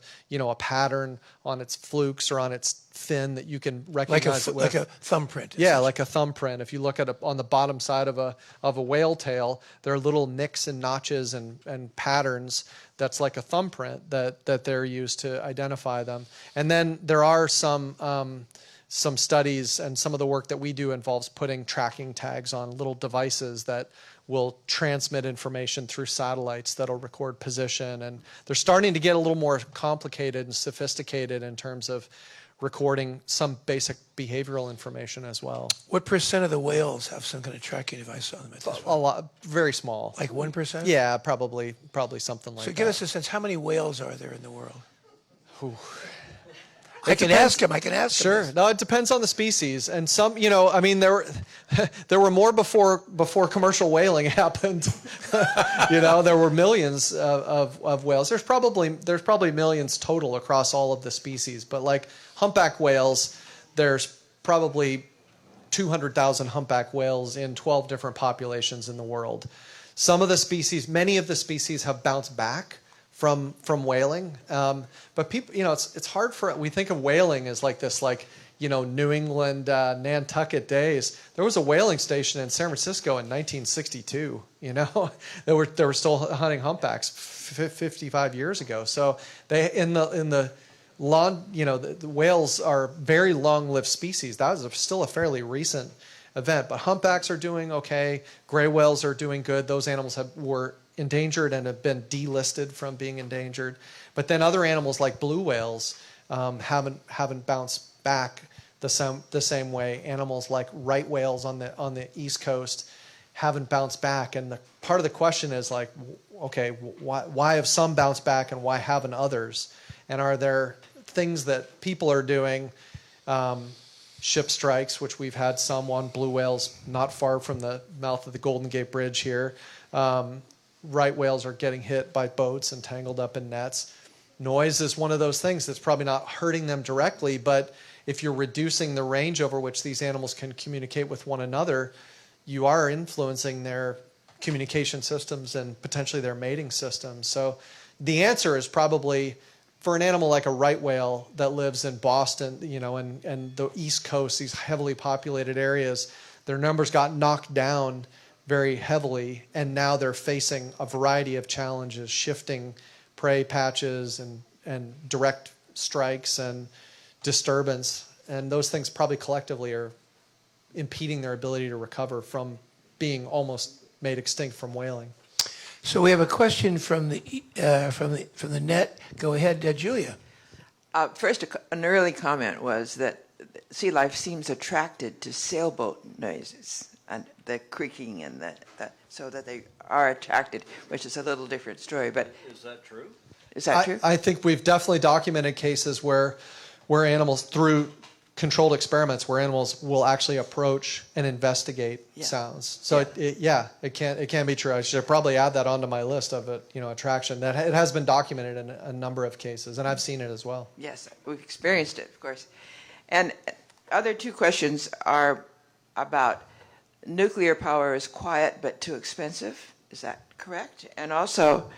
Speaker 3: pattern on its flukes or on its fin that you can recognize it with.
Speaker 1: Like a thumbprint.
Speaker 3: Yeah, like a thumbprint. If you look at on the bottom side of a whale tail, there are little nicks and notches and patterns. That's like a thumbprint that they're used to identify them. And then there are some studies, and some of the work that we do involves putting tracking tags on little devices that will transmit information through satellites that'll record position. And they're starting to get a little more complicated and sophisticated in terms of recording some basic behavioral information as well.
Speaker 1: What percent of the whales have some kind of tracking device on them at this point?
Speaker 3: A lot, very small.
Speaker 1: Like 1%?
Speaker 3: Yeah, probably something like that.
Speaker 1: So give us a sense, how many whales are there in the world?
Speaker 3: Whew.
Speaker 1: I can ask him.
Speaker 3: Sure. No, it depends on the species. And some, there were more before commercial whaling happened. There were millions of whales. There's probably millions total across all of the species. But like humpback whales, there's probably 200,000 humpback whales in 12 different populations in the world. Many of the species have bounced back from whaling, but people, it's hard we think of whaling as like this, New England, Nantucket days. There was a whaling station in San Francisco in 1962. They were still hunting humpbacks 55 years ago. So the whales are very long-lived species. That was still a fairly recent event, but humpbacks are doing okay. Gray whales are doing good. Those animals were endangered and have been delisted from being endangered. But then other animals like blue whales haven't bounced back the same way. Animals like right whales on the East Coast haven't bounced back. And part of the question is like, okay, why have some bounced back and why haven't others? And are there things that people are doing? Ship strikes, which we've had some on blue whales not far from the mouth of the Golden Gate Bridge here. Right whales are getting hit by boats and tangled up in nets. Noise is one of those things that's probably not hurting them directly, but if you're reducing the range over which these animals can communicate with one another, you are influencing their communication systems and potentially their mating systems. So the answer is probably, for an animal like a right whale that lives in Boston, and the East Coast, these heavily populated areas, their numbers got knocked down very heavily, and now they're facing a variety of challenges, shifting prey patches and direct strikes and disturbance. And those things probably collectively are impeding their ability to recover from being almost made extinct from whaling.
Speaker 1: So we have a question from the net. Go ahead, Julia.
Speaker 4: First, an early comment was that sea life seems attracted to sailboat noises and the creaking and so that they are attracted, which is a little different story. But
Speaker 5: is that true?
Speaker 4: Is that true?
Speaker 3: I think we've definitely documented cases where animals, through controlled experiments, where animals will actually approach and investigate sounds. So it can be true. I should probably add that onto my list of attraction. That it has been documented in a number of cases, and I've seen it as well.
Speaker 4: Yes, we've experienced it, of course. And other two questions are about nuclear power is quiet but too expensive. Is that correct? And also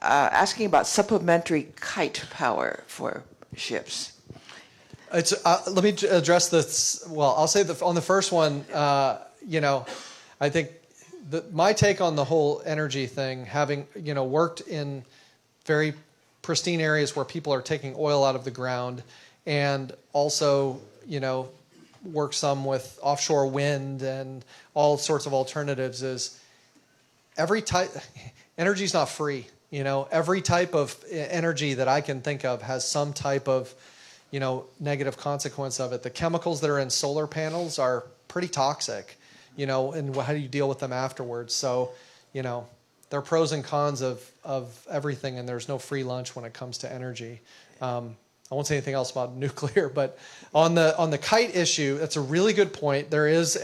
Speaker 4: asking about supplementary kite power for ships.
Speaker 3: Let me address this. Well, I'll say on the first one, I think my take on the whole energy thing, having worked in very pristine areas where people are taking oil out of the ground, and also work some with offshore wind and all sorts of alternatives, is every type energy is not free. Every type of energy that I can think of has some type of negative consequence of it. The chemicals that are in solar panels are pretty toxic, and how do you deal with them afterwards? So, there are pros and cons of everything, and there's no free lunch when it comes to energy. I won't say anything else about nuclear, but on the kite issue, that's a really good point. There's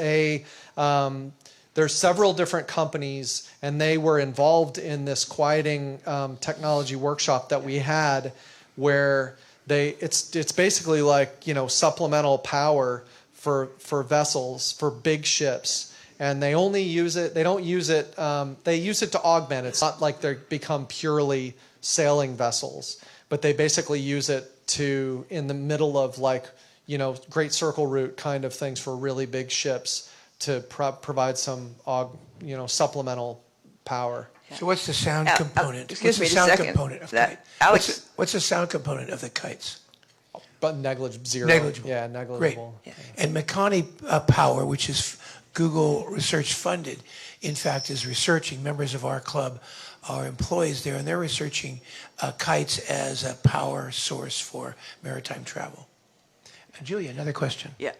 Speaker 3: several different companies, and they were involved in this quieting technology workshop that we had, where it's basically like supplemental power for vessels, for big ships, and they only use it. They don't use it. They use it to augment. It's not like they become purely sailing vessels, but they basically use it to in the middle of like Great Circle route kind of things for really big ships to provide some supplemental power.
Speaker 1: So what's the sound component?
Speaker 4: Excuse me
Speaker 1: what's
Speaker 4: a
Speaker 1: the sound
Speaker 4: second.
Speaker 1: component of
Speaker 4: That-
Speaker 1: kite?
Speaker 4: Alex-
Speaker 1: What's the sound component of the kites?
Speaker 3: But negligible, zero.
Speaker 1: Negligible.
Speaker 3: Yeah,
Speaker 1: Great.
Speaker 3: negligible.
Speaker 4: Yeah.
Speaker 1: And Makani Power, which is Google research funded, in fact, is researching. Members of our club are employees there, and they're researching kites as a power source for maritime travel. And Julia, another question.
Speaker 4: Yeah,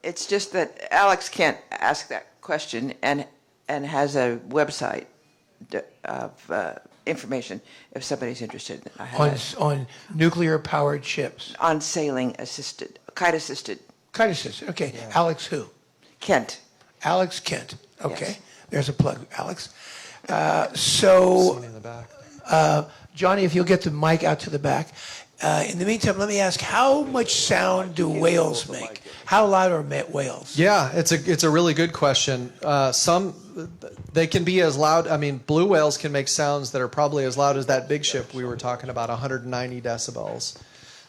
Speaker 4: it's just that Alex can't ask that question and has a website of information if somebody's interested. I have
Speaker 1: On nuclear powered ships.
Speaker 4: on sailing assisted, kite assisted.
Speaker 1: Kite assistant. Okay.
Speaker 3: Yeah.
Speaker 1: Alex who?
Speaker 4: Kent.
Speaker 1: Alex Kent. Okay.
Speaker 4: Yes.
Speaker 1: There's a plug, Alex.
Speaker 3: Seen in the back.
Speaker 1: Johnny, if you'll get the mic out to the back. In the meantime, let me ask, how much sound do whales make? How loud are whales?
Speaker 3: Yeah, it's a really good question. They can be as loud. I mean, blue whales can make sounds that are probably as loud as that big ship we were talking about, 190 decibels.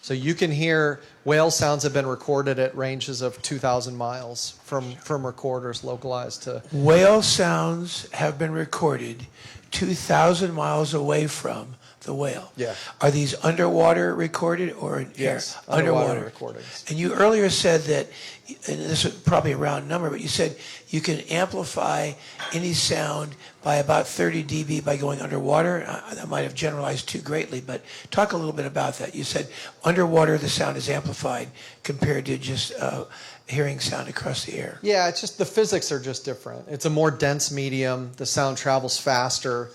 Speaker 3: So you can hear whale sounds have been recorded at ranges of 2,000 miles from recorders localized to.
Speaker 1: Whale sounds have been recorded 2,000 miles away from the whale.
Speaker 3: Yeah.
Speaker 1: Are these underwater recorded or in
Speaker 3: Yes,
Speaker 1: air?
Speaker 3: underwater recordings.
Speaker 1: And you earlier said that, and this is probably a round number, but you said you can amplify any sound by about 30 dB by going underwater. I might have generalized too greatly, but talk a little bit about that. You said underwater the sound is amplified compared to just hearing sound across the air.
Speaker 3: Yeah, it's just the physics are just different. It's a more dense medium. The sound travels faster.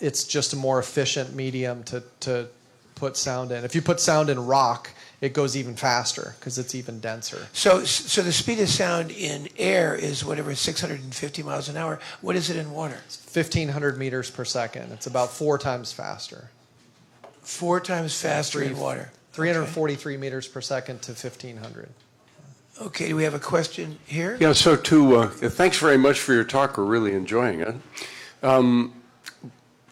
Speaker 3: It's just a more efficient medium to put sound in. If you put sound in rock, it goes even faster because it's even denser.
Speaker 1: So the speed of sound in air is whatever, 650 miles an hour. What is it in water?
Speaker 3: 1,500 meters per second. It's about 4 times faster.
Speaker 1: 4 times faster in water.
Speaker 3: 343 meters per second to 1,500.
Speaker 1: Okay, do we have a question here?
Speaker 5: Yeah, so thanks very much for your talk. We're really enjoying it.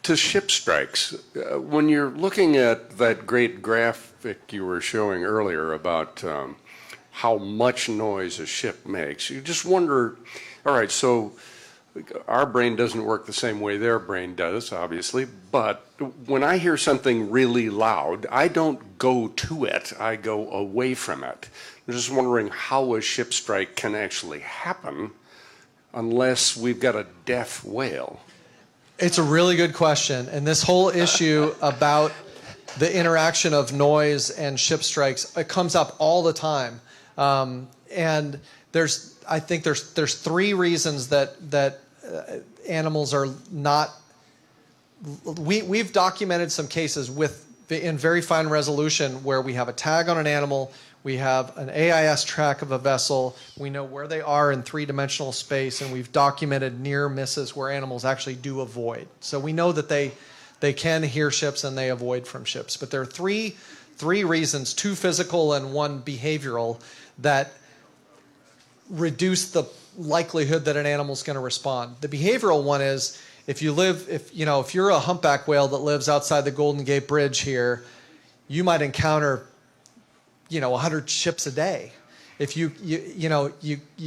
Speaker 5: To ship strikes, when you're looking at that great graphic you were showing earlier about how much noise a ship makes, you just wonder, all right, so our brain doesn't work the same way their brain does, obviously, but when I hear something really loud, I don't go to it, I go away from it. I'm just wondering how a ship strike can actually happen unless we've got a deaf whale.
Speaker 3: It's a really good question. And this whole issue about the interaction of noise and ship strikes, it comes up all the time. And I think there's 3 reasons that animals are not. We've documented some cases in very fine resolution where we have a tag on an animal, we have an AIS track of a vessel, we know where they are in 3-dimensional space, and we've documented near misses where animals actually do avoid. So we know that they can hear ships and they avoid from ships. But there are three reasons, 2 physical and 1 behavioral, that reduce the likelihood that an animal's going to respond. The behavioral one is if you're a humpback whale that lives outside the Golden Gate Bridge here, you might encounter 100 ships a day. If you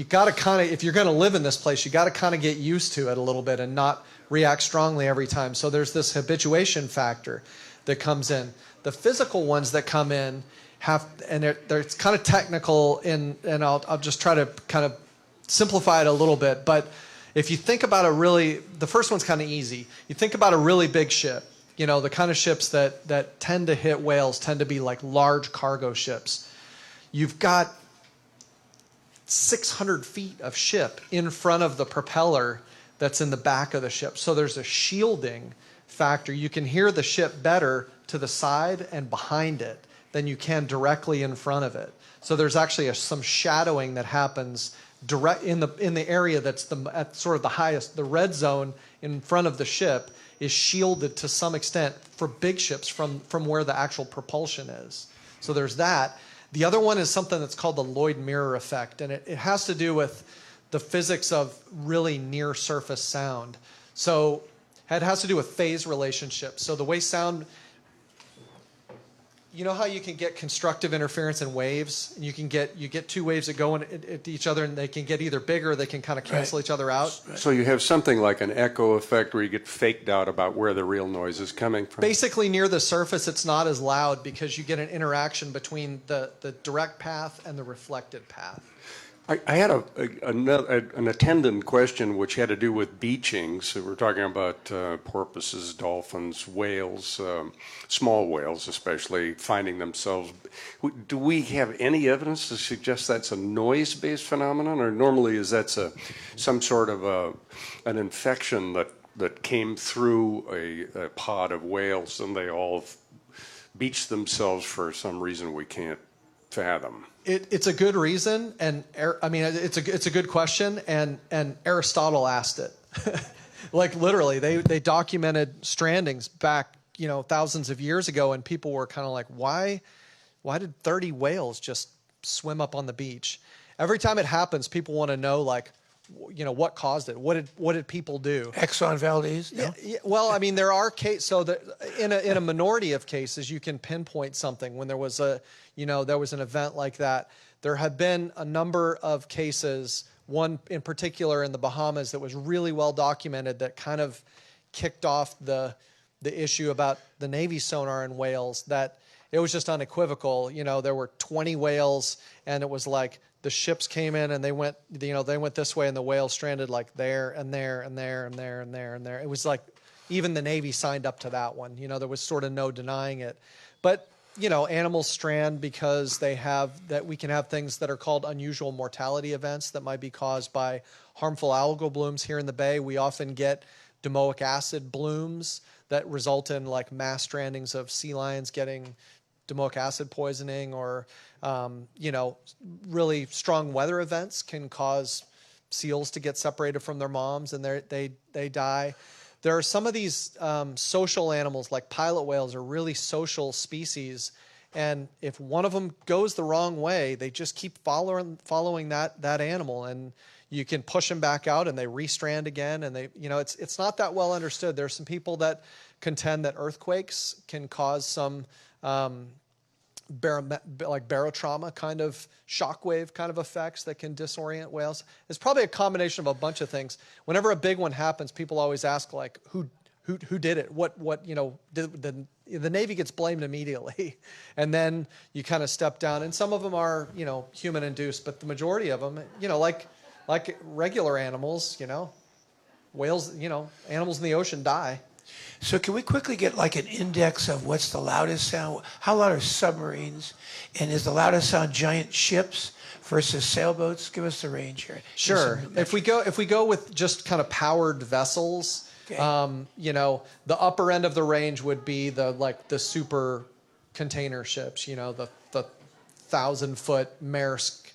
Speaker 3: got to kind of, if you're going to live in this place, you got to kind of get used to it a little bit and not react strongly every time. So there's this habituation factor that comes in. The physical ones that come in it's kind of technical and I'll just try to kind of simplify it a little bit. But if you think about the first one's kind of easy. You think about a really big ship. The kind of ships that tend to hit whales tend to be like large cargo ships. You've got 600 feet of ship in front of the propeller that's in the back of the ship. So there's a shielding factor. You can hear the ship better to the side and behind it than you can directly in front of it. So there's actually some shadowing that happens direct in the area that's at sort of the highest. The red zone in front of the ship is shielded to some extent for big ships from where the actual propulsion is. So there's that. The other one is something that's called the Lloyd mirror effect, and it has to do with the physics of really near surface sound. So it has to do with phase relationships. So the way sound, you know how you can get constructive interference in waves? You get two waves that go at each other, and they can get either bigger or they can kind of cancel each other out.
Speaker 5: So you have something like an echo effect where you get faked out about where the real noise is coming from?
Speaker 3: Basically, near the surface, it's not as loud because you get an interaction between the direct path and the reflected path.
Speaker 5: I had an attendant question which had to do with beaching. So we're talking about porpoises, dolphins, whales, small whales especially, finding themselves. Do we have any evidence to suggest that's a noise-based phenomenon, or normally is that some sort of an infection that came through a pod of whales and they all beached themselves for some reason we can't fathom?
Speaker 3: It's a good reason, and it's a good question, and Aristotle asked it. Like literally, they documented strandings back thousands of years ago, and people were kind of like, why did 30 whales just swim up on the beach? Every time it happens, people want to know what caused it. What did people do?
Speaker 1: Exxon Valdez? No?
Speaker 3: Yeah, well, I mean, there are cases. So in a minority of cases, you can pinpoint something. When there was an event like that, there have been a number of cases. One in particular in the Bahamas that was really well documented that kind of kicked off the issue about the Navy sonar in whales. That it was just unequivocal. There were 20 whales, and it was like the ships came in and they went this way, and the whales stranded like there and there and there and there and there and there. It was like even the Navy signed up to that one. There was sort of no denying it. But animals strand because we can have things that are called unusual mortality events that might be caused by harmful algal blooms here in the bay. We often get domoic acid blooms that result in like mass strandings of sea lions getting domoic acid poisoning, or really strong weather events can cause seals to get separated from their moms and they die. There are some of these social animals, like pilot whales, are really social species, and if one of them goes the wrong way, they just keep following that animal, and you can push them back out, and they restrand again, and it's not that well understood. There's some people that contend that earthquakes can cause some barotrauma kind of shockwave kind of effects that can disorient whales. It's probably a combination of a bunch of things. Whenever a big one happens, people always ask like, who did it? The Navy gets blamed immediately, and then you kind of step down. And some of them are human induced, but the majority of them, like regular animals, whales, animals in the ocean die.
Speaker 1: So can we quickly get like an index of what's the loudest sound? How loud are submarines? And is the loudest sound giant ships versus sailboats? Give us the range here.
Speaker 3: Sure. If we go with just kind of powered vessels,
Speaker 1: okay.
Speaker 3: The upper end of the range would be the super container ships, the 1,000-foot Maersk,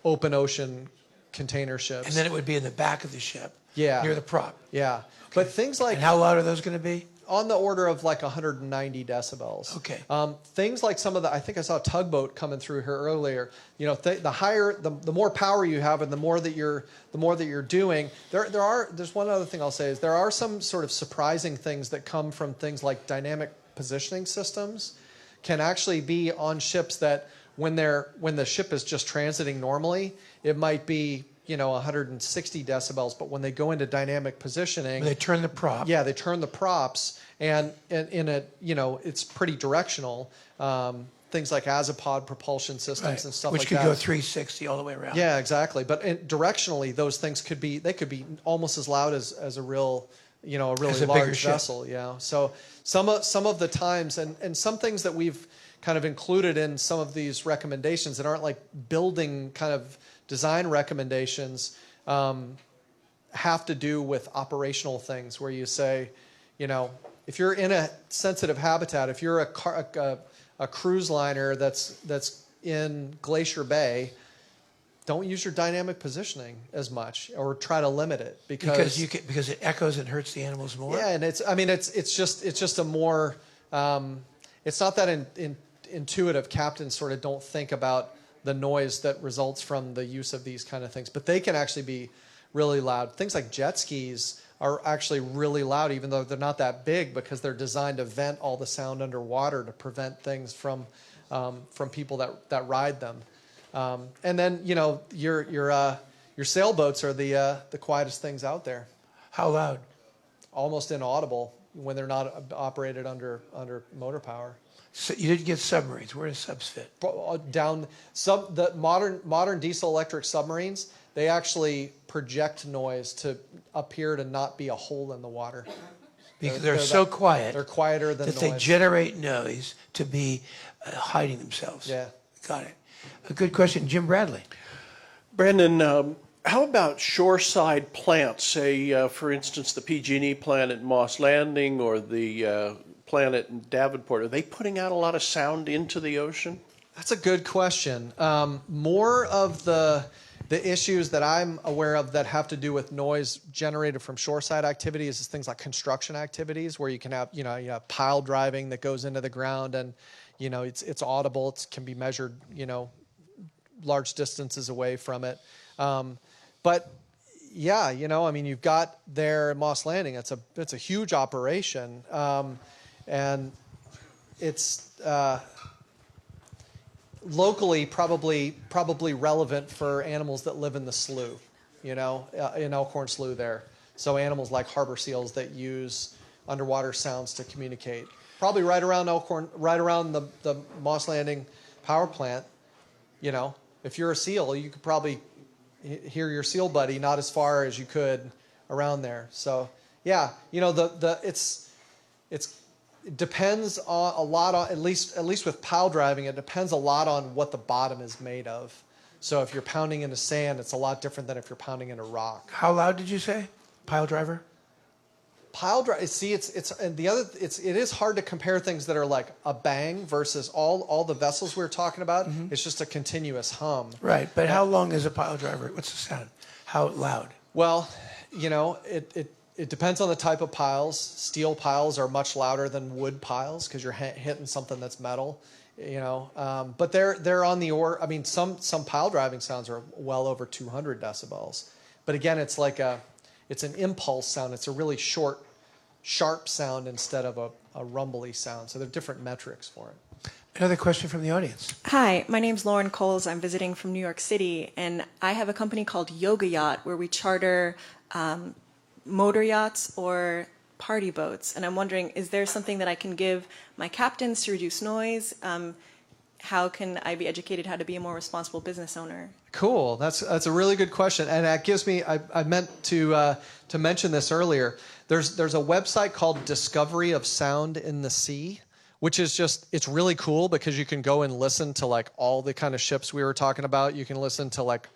Speaker 3: open ocean container ships.
Speaker 1: And then it would be in the back of the ship.
Speaker 3: Yeah.
Speaker 1: Near the prop.
Speaker 3: Yeah. But things like...
Speaker 1: And how loud are those going to be?
Speaker 3: On the order of like 190 decibels.
Speaker 1: Okay.
Speaker 3: Things like some of I think I saw a tugboat coming through here earlier. The higher, the more power you have, and the more that you're doing. There's one other thing I'll say is there are some sort of surprising things that come from things like dynamic positioning systems, can actually be on ships that when the ship is just transiting normally, it might be 160 decibels, but when they go into dynamic positioning,
Speaker 1: when they turn the prop.
Speaker 3: Yeah, they turn the props, and it's pretty directional. Things like azipod propulsion systems and stuff like that.
Speaker 1: Which could go 360 all the way around.
Speaker 3: Yeah, exactly. But directionally, those things could be almost as loud as a real, a really large vessel. Yeah. So some of the times, and some things that we've kind of included in some of these recommendations that aren't like building kind of design recommendations, have to do with operational things where you say, if you're in a sensitive habitat, if you're a cruise liner that's in Glacier Bay, don't use your dynamic positioning as much, or try to limit it because
Speaker 1: it echoes and hurts the animals more.
Speaker 3: Yeah, and it's just a more it's not that intuitive. Captains sort of don't think about the noise that results from the use of these kind of things. But they can actually be really loud. Things like jet skis are actually really loud, even though they're not that big, because they're designed to vent all the sound underwater to prevent things from people that ride them. And then your sailboats are the quietest things out there.
Speaker 1: How loud?
Speaker 3: Almost inaudible when they're not operated under motor power.
Speaker 1: So you didn't get submarines. Where do subs fit?
Speaker 3: The modern diesel electric submarines, they actually project noise to appear to not be a hole in the water.
Speaker 1: Because they're so quiet.
Speaker 3: They're quieter than
Speaker 1: that
Speaker 3: noise.
Speaker 1: they generate noise to be hiding themselves.
Speaker 3: Yeah.
Speaker 1: Got it. A good question, Jim Bradley.
Speaker 6: Brandon, how about shoreside plants, say, for instance, the PG&E plant at Moss Landing or the plant at Davenport? Are they putting out a lot of sound into the ocean?
Speaker 3: That's a good question. More of the issues that I'm aware of that have to do with noise generated from shoreside activities is things like construction activities, where you can have, you have pile driving that goes into the ground, and it's audible. It can be measured, large distances away from it. But yeah, you've got there at Moss Landing. It's a huge operation, and it's locally probably relevant for animals that live in the slough, in Elkhorn Slough there. So animals like harbor seals that use underwater sounds to communicate. Probably right around Elkhorn, right around the Moss Landing power plant. If you're a seal, you could probably hear your seal buddy not as far as you could around there. So yeah, it depends a lot on, at least with pile driving, it depends a lot on what the bottom is made of. So if you're pounding into sand, it's a lot different than if you're pounding into rock.
Speaker 1: How loud did you say? Pile driver?
Speaker 3: Pile drive. See, it is hard to compare things that are like a bang versus all the vessels we were talking about. Mm-hmm. It's just a continuous hum.
Speaker 1: Right, but how long is a pile driver? What's the sound? How loud?
Speaker 3: Well, it depends on the type of piles. Steel piles are much louder than wood piles because you're hitting something that's metal. But they're on the order. I mean, some pile driving sounds are well over 200 decibels. But again, it's an impulse sound. It's a really short, sharp sound instead of a rumbly sound. So there are different metrics for it.
Speaker 1: Another question from the audience.
Speaker 7: Hi, my name's Lauren Coles. I'm visiting from New York City, and I have a company called Yoga Yacht where we charter motor yachts or party boats. And I'm wondering, is there something that I can give my captains to reduce noise? How can I be educated how to be a more responsible business owner?
Speaker 3: Cool. That's a really good question, and that gives me. I meant to mention this earlier. There's a website called Discovery of Sound in the Sea, which is it's really cool because you can go and listen to like all the kind of ships we were talking about. You can listen to like,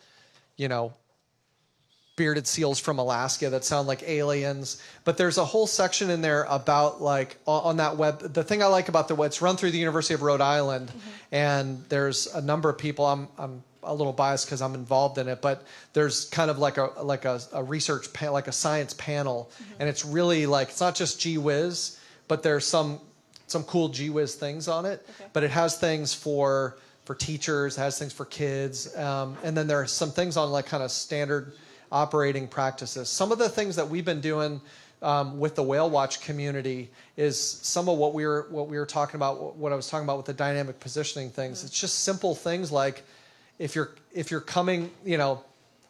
Speaker 3: bearded seals from Alaska that sound like aliens. But there's a whole section in there about like on that web. The thing I like about it's run through the University of Rhode Island, mm-hmm. and there's a number of people. I'm a little biased because I'm involved in it, but there's kind of like a research panel, like a science panel, mm-hmm. and it's really like it's not just gee whiz, but there's some cool gee whiz things on it. Okay. But it has things for teachers, it has things for kids, and then there are some things on like kind of standard operating practices. Some of the things that we've been doing with the whale watch community is some of what we were talking about. What I was talking about with the dynamic positioning things. Mm-hmm. It's just simple things like if you're coming,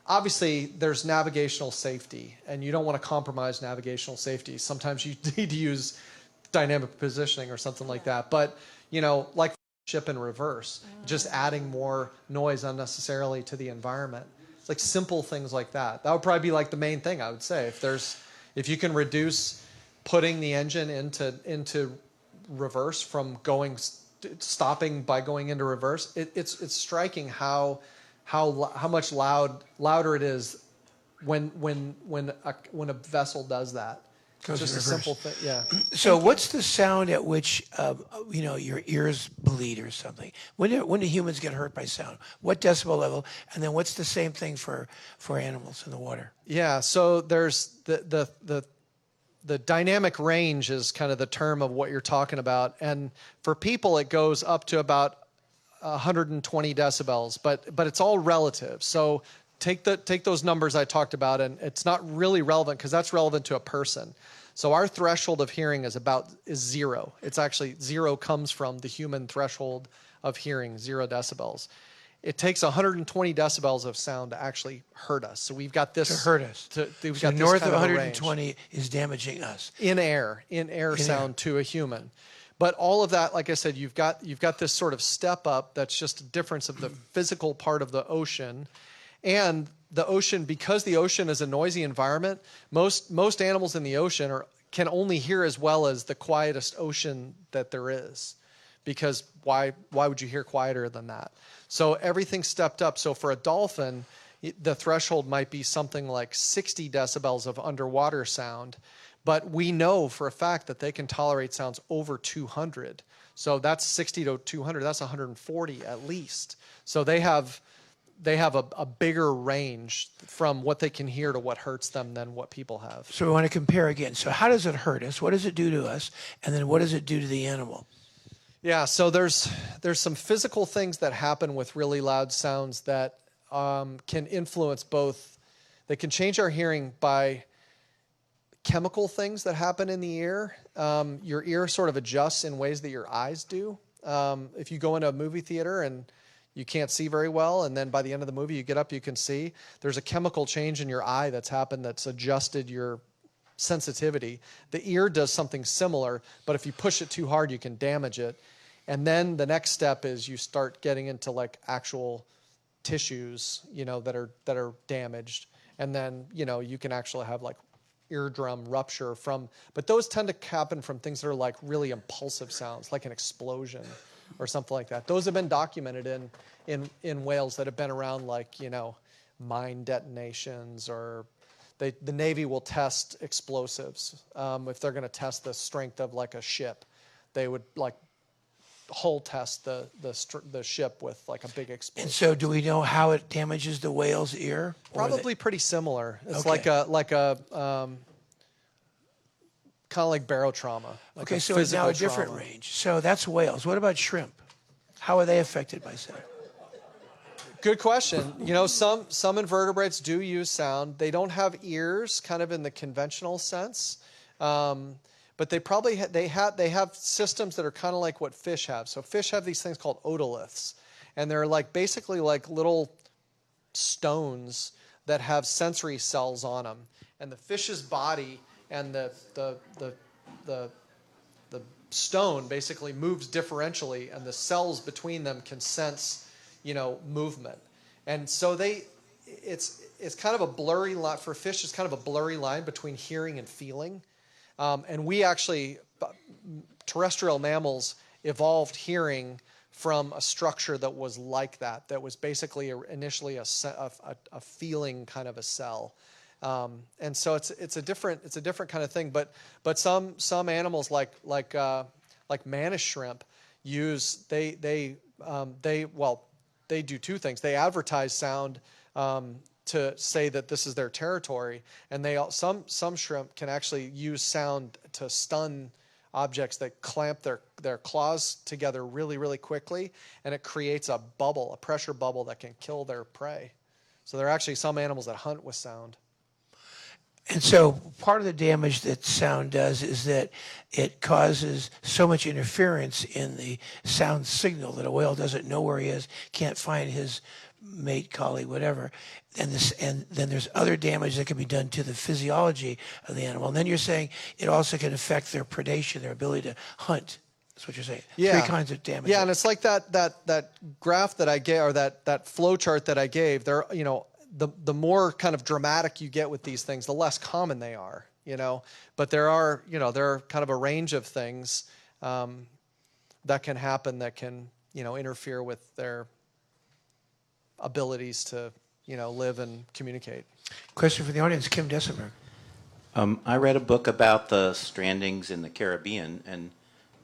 Speaker 3: obviously there's navigational safety, and you don't want to compromise navigational safety. Sometimes you need to use dynamic positioning or something like that. But like ship in reverse, just adding more noise unnecessarily to the environment. Like simple things like that. That would probably be like the main thing I would say. If you can reduce putting the engine into reverse from stopping by going into reverse, it's striking how much louder it is when a vessel does that. It's just a simple thing, yeah.
Speaker 1: So what's the sound at which your ears bleed or something? When do humans get hurt by sound? What decibel level? And then what's the same thing for animals in the water?
Speaker 3: Yeah, so there's the dynamic range is kind of the term of what you're talking about, and for people it goes up to about 120 decibels, but it's all relative. So take those numbers I talked about, and it's not really relevant because that's relevant to a person. So our threshold of hearing is 0. It's actually 0 comes from the human threshold of hearing, 0 decibels. It takes 120 decibels of sound to actually hurt us. So we've got this
Speaker 1: To hurt us.
Speaker 3: We've
Speaker 1: So
Speaker 3: got this
Speaker 1: north
Speaker 3: kind
Speaker 1: of
Speaker 3: a range.
Speaker 1: 120 is damaging us.
Speaker 3: In air sound to a human. But all of that, like I said, you've got this sort of step up that's just a difference of the physical part of the ocean. And the ocean, because the ocean is a noisy environment, most animals in the ocean can only hear as well as the quietest ocean that there is. Because why would you hear quieter than that? So everything stepped up. So for a dolphin, the threshold might be something like 60 decibels of underwater sound. But we know for a fact that they can tolerate sounds over 200. So that's 60 to 200. That's 140 at least. So they have a bigger range from what they can hear to what hurts them than what people have.
Speaker 1: So we want to compare again. So how does it hurt us? What does it do to us? And then what does it do to the animal?
Speaker 3: Yeah, so there's some physical things that happen with really loud sounds that can influence both. They can change our hearing by chemical things that happen in the ear. Your ear sort of adjusts in ways that your eyes do. If you go into a movie theater and you can't see very well, and then by the end of the movie you get up, you can see, there's a chemical change in your eye that's happened that's adjusted your sensitivity. The ear does something similar, but if you push it too hard, you can damage it. And then the next step is you start getting into like actual tissues, that are damaged. And then, you can actually have like eardrum rupture but those tend to happen from things that are like really impulsive sounds, like an explosion or something like that. Those have been documented in whales that have been around, like, mine detonations, or the Navy will test explosives. If they're going to test the strength of like a ship, they would like hull test the ship with like a big explosion.
Speaker 1: And so do we know how it damages the whale's ear?
Speaker 3: Probably pretty similar. It's
Speaker 1: Okay.
Speaker 3: like a kind of like barotrauma. Like
Speaker 1: Okay, so it's now a different
Speaker 3: trauma.
Speaker 1: range. So that's whales. What about shrimp? How are they affected by sound?
Speaker 3: Good question. Some invertebrates do use sound. They don't have ears, kind of in the conventional sense, but they probably they have systems that are kind of like what fish have. So fish have these things called otoliths, and they're like basically like little stones that have sensory cells on them. And the fish's body and the stone basically moves differentially, and the cells between them can sense, movement. And so it's kind of a blurry line for fish. It's kind of a blurry line between hearing and feeling. And we actually, terrestrial mammals, evolved hearing from a structure that was like that. That was basically initially a feeling kind of a cell. And so it's a different kind of thing. But some animals like mantis shrimp they do two things. They advertise sound to say that this is their territory, and some shrimp can actually use sound to stun objects that clamp their claws together really, really quickly, and it creates a pressure bubble that can kill their prey. So there are actually some animals that hunt with sound.
Speaker 1: And so part of the damage that sound does is that it causes so much interference in the sound signal that a whale doesn't know where he is, can't find his mate, colleague, whatever. And then there's other damage that can be done to the physiology of the animal. And then you're saying it also can affect their predation, their ability to hunt. That's what you're saying.
Speaker 3: Yeah.
Speaker 1: 3 kinds of damage.
Speaker 3: Yeah, and it's like that graph that I gave, or that flow chart that I gave. There, the more kind of dramatic you get with these things, the less common they are, But there are kind of a range of things that can happen that can, interfere with their abilities to, live and communicate.
Speaker 1: Question for the audience, Kim Dessenberg.
Speaker 8: I read a book about the strandings in the Caribbean, and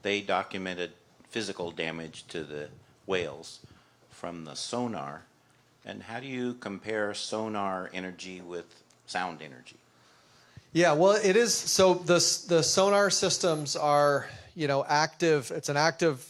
Speaker 8: they documented physical damage to the whales from the sonar. And how do you compare sonar energy with sound energy?
Speaker 3: Yeah, well, it is. So the sonar systems are, active. It's an active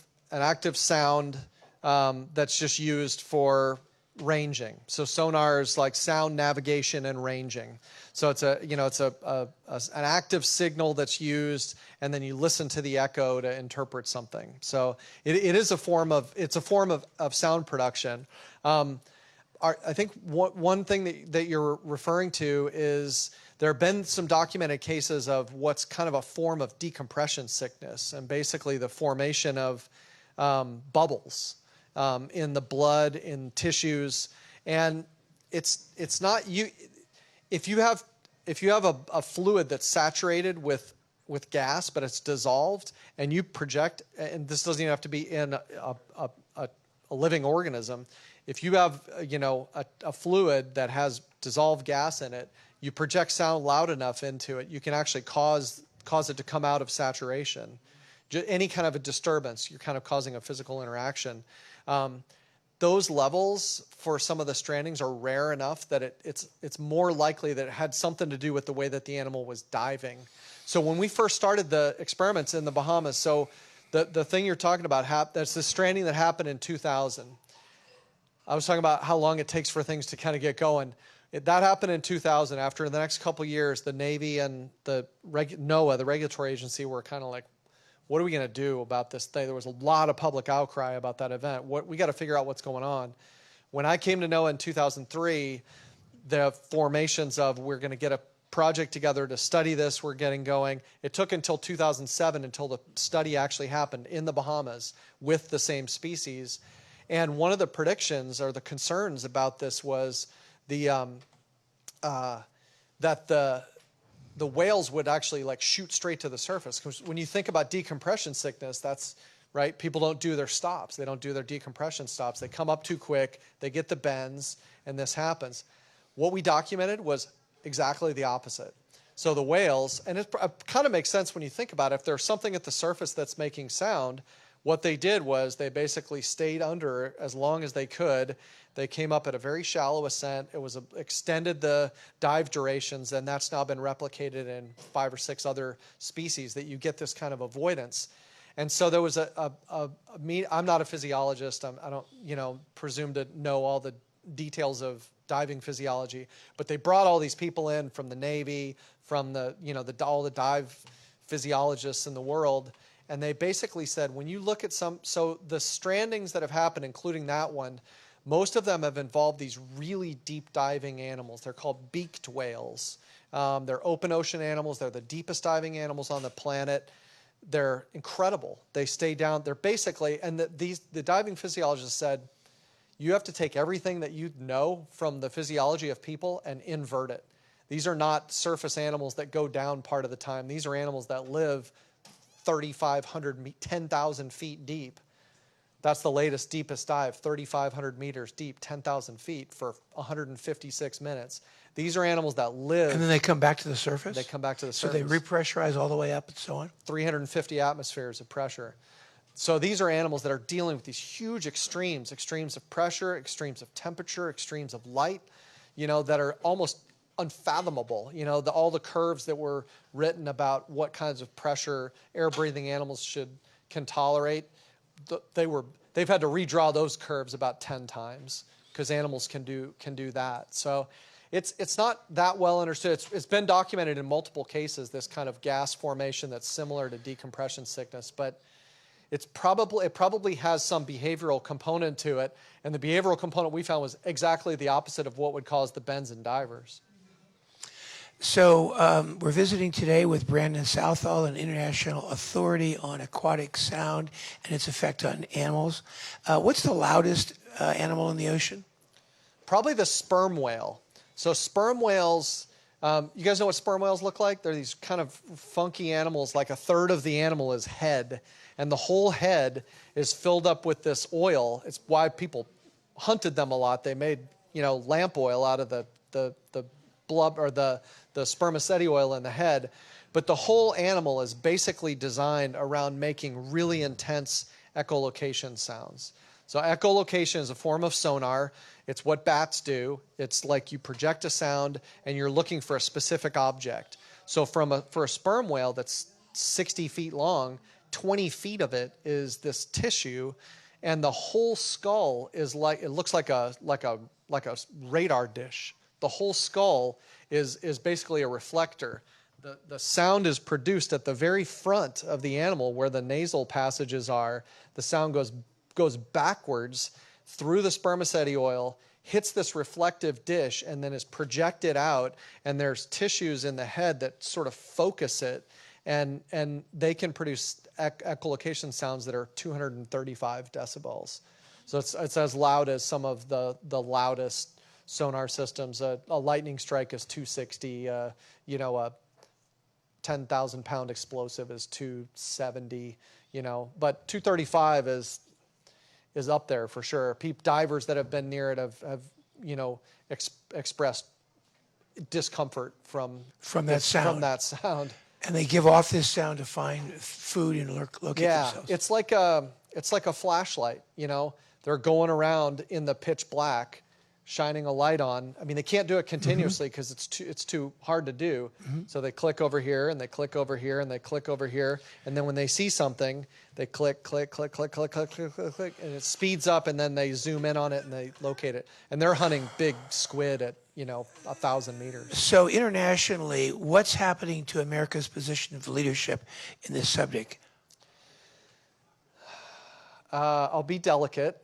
Speaker 3: sound that's just used for ranging. So sonar is like sound navigation and ranging. So it's an active signal that's used, and then you listen to the echo to interpret something. So it is a form of sound production. I think one thing that you're referring to is there have been some documented cases of what's kind of a form of decompression sickness, and basically the formation of bubbles in the blood, in tissues, and it's not you. If you have a fluid that's saturated with gas, but it's dissolved, and you project, and this doesn't even have to be in a living organism. If you have a fluid that has dissolved gas in it, you project sound loud enough into it, you can actually cause it to come out of saturation. Any kind of a disturbance, you're kind of causing a physical interaction. Those levels for some of the strandings are rare enough that it's more likely that it had something to do with the way that the animal was diving. So when we first started the experiments in the Bahamas, so the thing you're talking about, that's the stranding that happened in 2000. I was talking about how long it takes for things to kind of get going. That happened in 2000. After the next couple of years, the Navy and the NOAA, the regulatory agency, were kind of like, what are we going to do about this thing? There was a lot of public outcry about that event. We got to figure out what's going on. When I came to NOAA in 2003, the formations of we're going to get a project together to study this were getting going. It took until 2007 until the study actually happened in the Bahamas with the same species. And one of the predictions or the concerns about this was that the whales would actually like shoot straight to the surface. Because when you think about decompression sickness, that's right. People don't do their stops. They don't do their decompression stops. They come up too quick. They get the bends, and this happens. What we documented was exactly the opposite. So the whales, and it kind of makes sense when you think about it. If there's something at the surface that's making sound, what they did was they basically stayed under as long as they could. They came up at a very shallow ascent. It was extended the dive durations, and that's now been replicated in 5 or 6 other species that you get this kind of avoidance. And so there was I'm not a physiologist. I don't presume to know all the details of diving physiology, but they brought all these people in from the Navy, from all the dive physiologists in the world. And they basically said, when you look at so the strandings that have happened, including that one, most of them have involved these really deep diving animals. They're called beaked whales. They're open ocean animals. They're the deepest diving animals on the planet. They're incredible. They stay down. They're basically, and the diving physiologists said, you have to take everything that you know from the physiology of people and invert it. These are not surface animals that go down part of the time. These are animals that live 3,500, 10,000 feet deep. That's the latest, deepest dive, 3,500 meters deep, 10,000 feet for 156 minutes. These are animals that live.
Speaker 1: And then they come back to the surface?
Speaker 3: They come back to the
Speaker 1: So
Speaker 3: surface.
Speaker 1: they repressurize all the way up and so on?
Speaker 3: 350 atmospheres of pressure. So these are animals that are dealing with these huge extremes of pressure, extremes of temperature, extremes of light, that are almost unfathomable. All the curves that were written about what kinds of pressure air-breathing animals can tolerate, they've had to redraw those curves about 10 times because animals can do that. So it's not that well understood. It's been documented in multiple cases, this kind of gas formation that's similar to decompression sickness, but it probably has some behavioral component to it, and the behavioral component we found was exactly the opposite of what would cause the bends in divers.
Speaker 1: So we're visiting today with Brandon Southall, an international authority on aquatic sound and its effect on animals. What's the loudest animal in the ocean?
Speaker 3: Probably the sperm whale. So sperm whales, you guys know what sperm whales look like? They're these kind of funky animals, like a third of the animal is head, and the whole head is filled up with this oil. It's why people hunted them a lot. They made, lamp oil out of the blub or the spermaceti oil in the head. But the whole animal is basically designed around making really intense echolocation sounds. So echolocation is a form of sonar. It's what bats do. It's like you project a sound and you're looking for a specific object. So for a sperm whale that's 60 feet long, 20 feet of it is this tissue, and the whole skull is like, it looks like a radar dish. The whole skull is basically a reflector. The sound is produced at the very front of the animal where the nasal passages are. The sound goes backwards through the spermaceti oil, hits this reflective dish, and then is projected out, and there's tissues in the head that sort of focus it, and they can produce echolocation sounds that are 235 decibels. So it's as loud as some of the loudest sonar systems. A lightning strike is 260, a 10,000-pound explosive is 270, but 235 is up there for sure. Divers that have been near it have expressed discomfort from
Speaker 1: that sound.
Speaker 3: From that sound.
Speaker 1: And they give off this sound to find food and locate themselves.
Speaker 3: It's like a flashlight. They're going around in the pitch black, shining a light on. I mean, they can't do it continuously because it's too hard to do. So they click over here, and they click over here, and they click over here, and then when they see something, they click, click, click, click, click, click, click, click, click, and it speeds up, and then they zoom in on it and they locate it. And they're hunting big squid at 1,000 meters.
Speaker 1: So internationally, what's happening to America's position of leadership in this subject?
Speaker 3: I'll be delicate.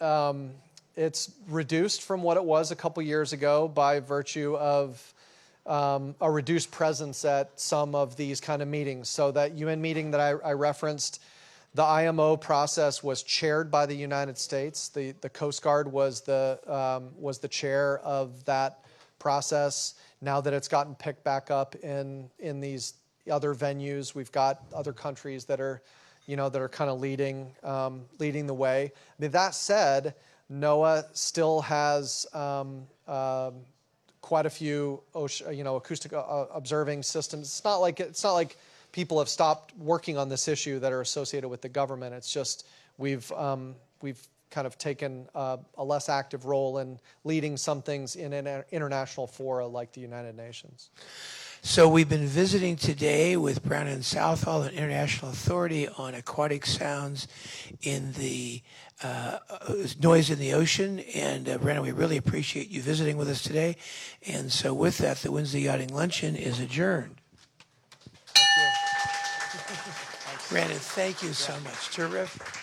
Speaker 3: It's reduced from what it was a couple years ago by virtue of a reduced presence at some of these kind of meetings. So that UN meeting that I referenced, the IMO process was chaired by the United States. The Coast Guard was the chair of that process. Now that it's gotten picked back up in these other venues, we've got other countries that are kind of leading the way. I mean, that said, NOAA still has quite a few acoustic observing systems. It's not like people have stopped working on this issue that are associated with the government. It's just we've kind of taken a less active role in leading some things in an international fora like the United Nations.
Speaker 1: So we've been visiting today with Brown and Southall, an international authority on aquatic sounds in the noise in the ocean. And Brandon, we really appreciate you visiting with us today. And so with that, the Wednesday Yachting Luncheon is adjourned. Thank you. Brandon, thank you so much. Terrific.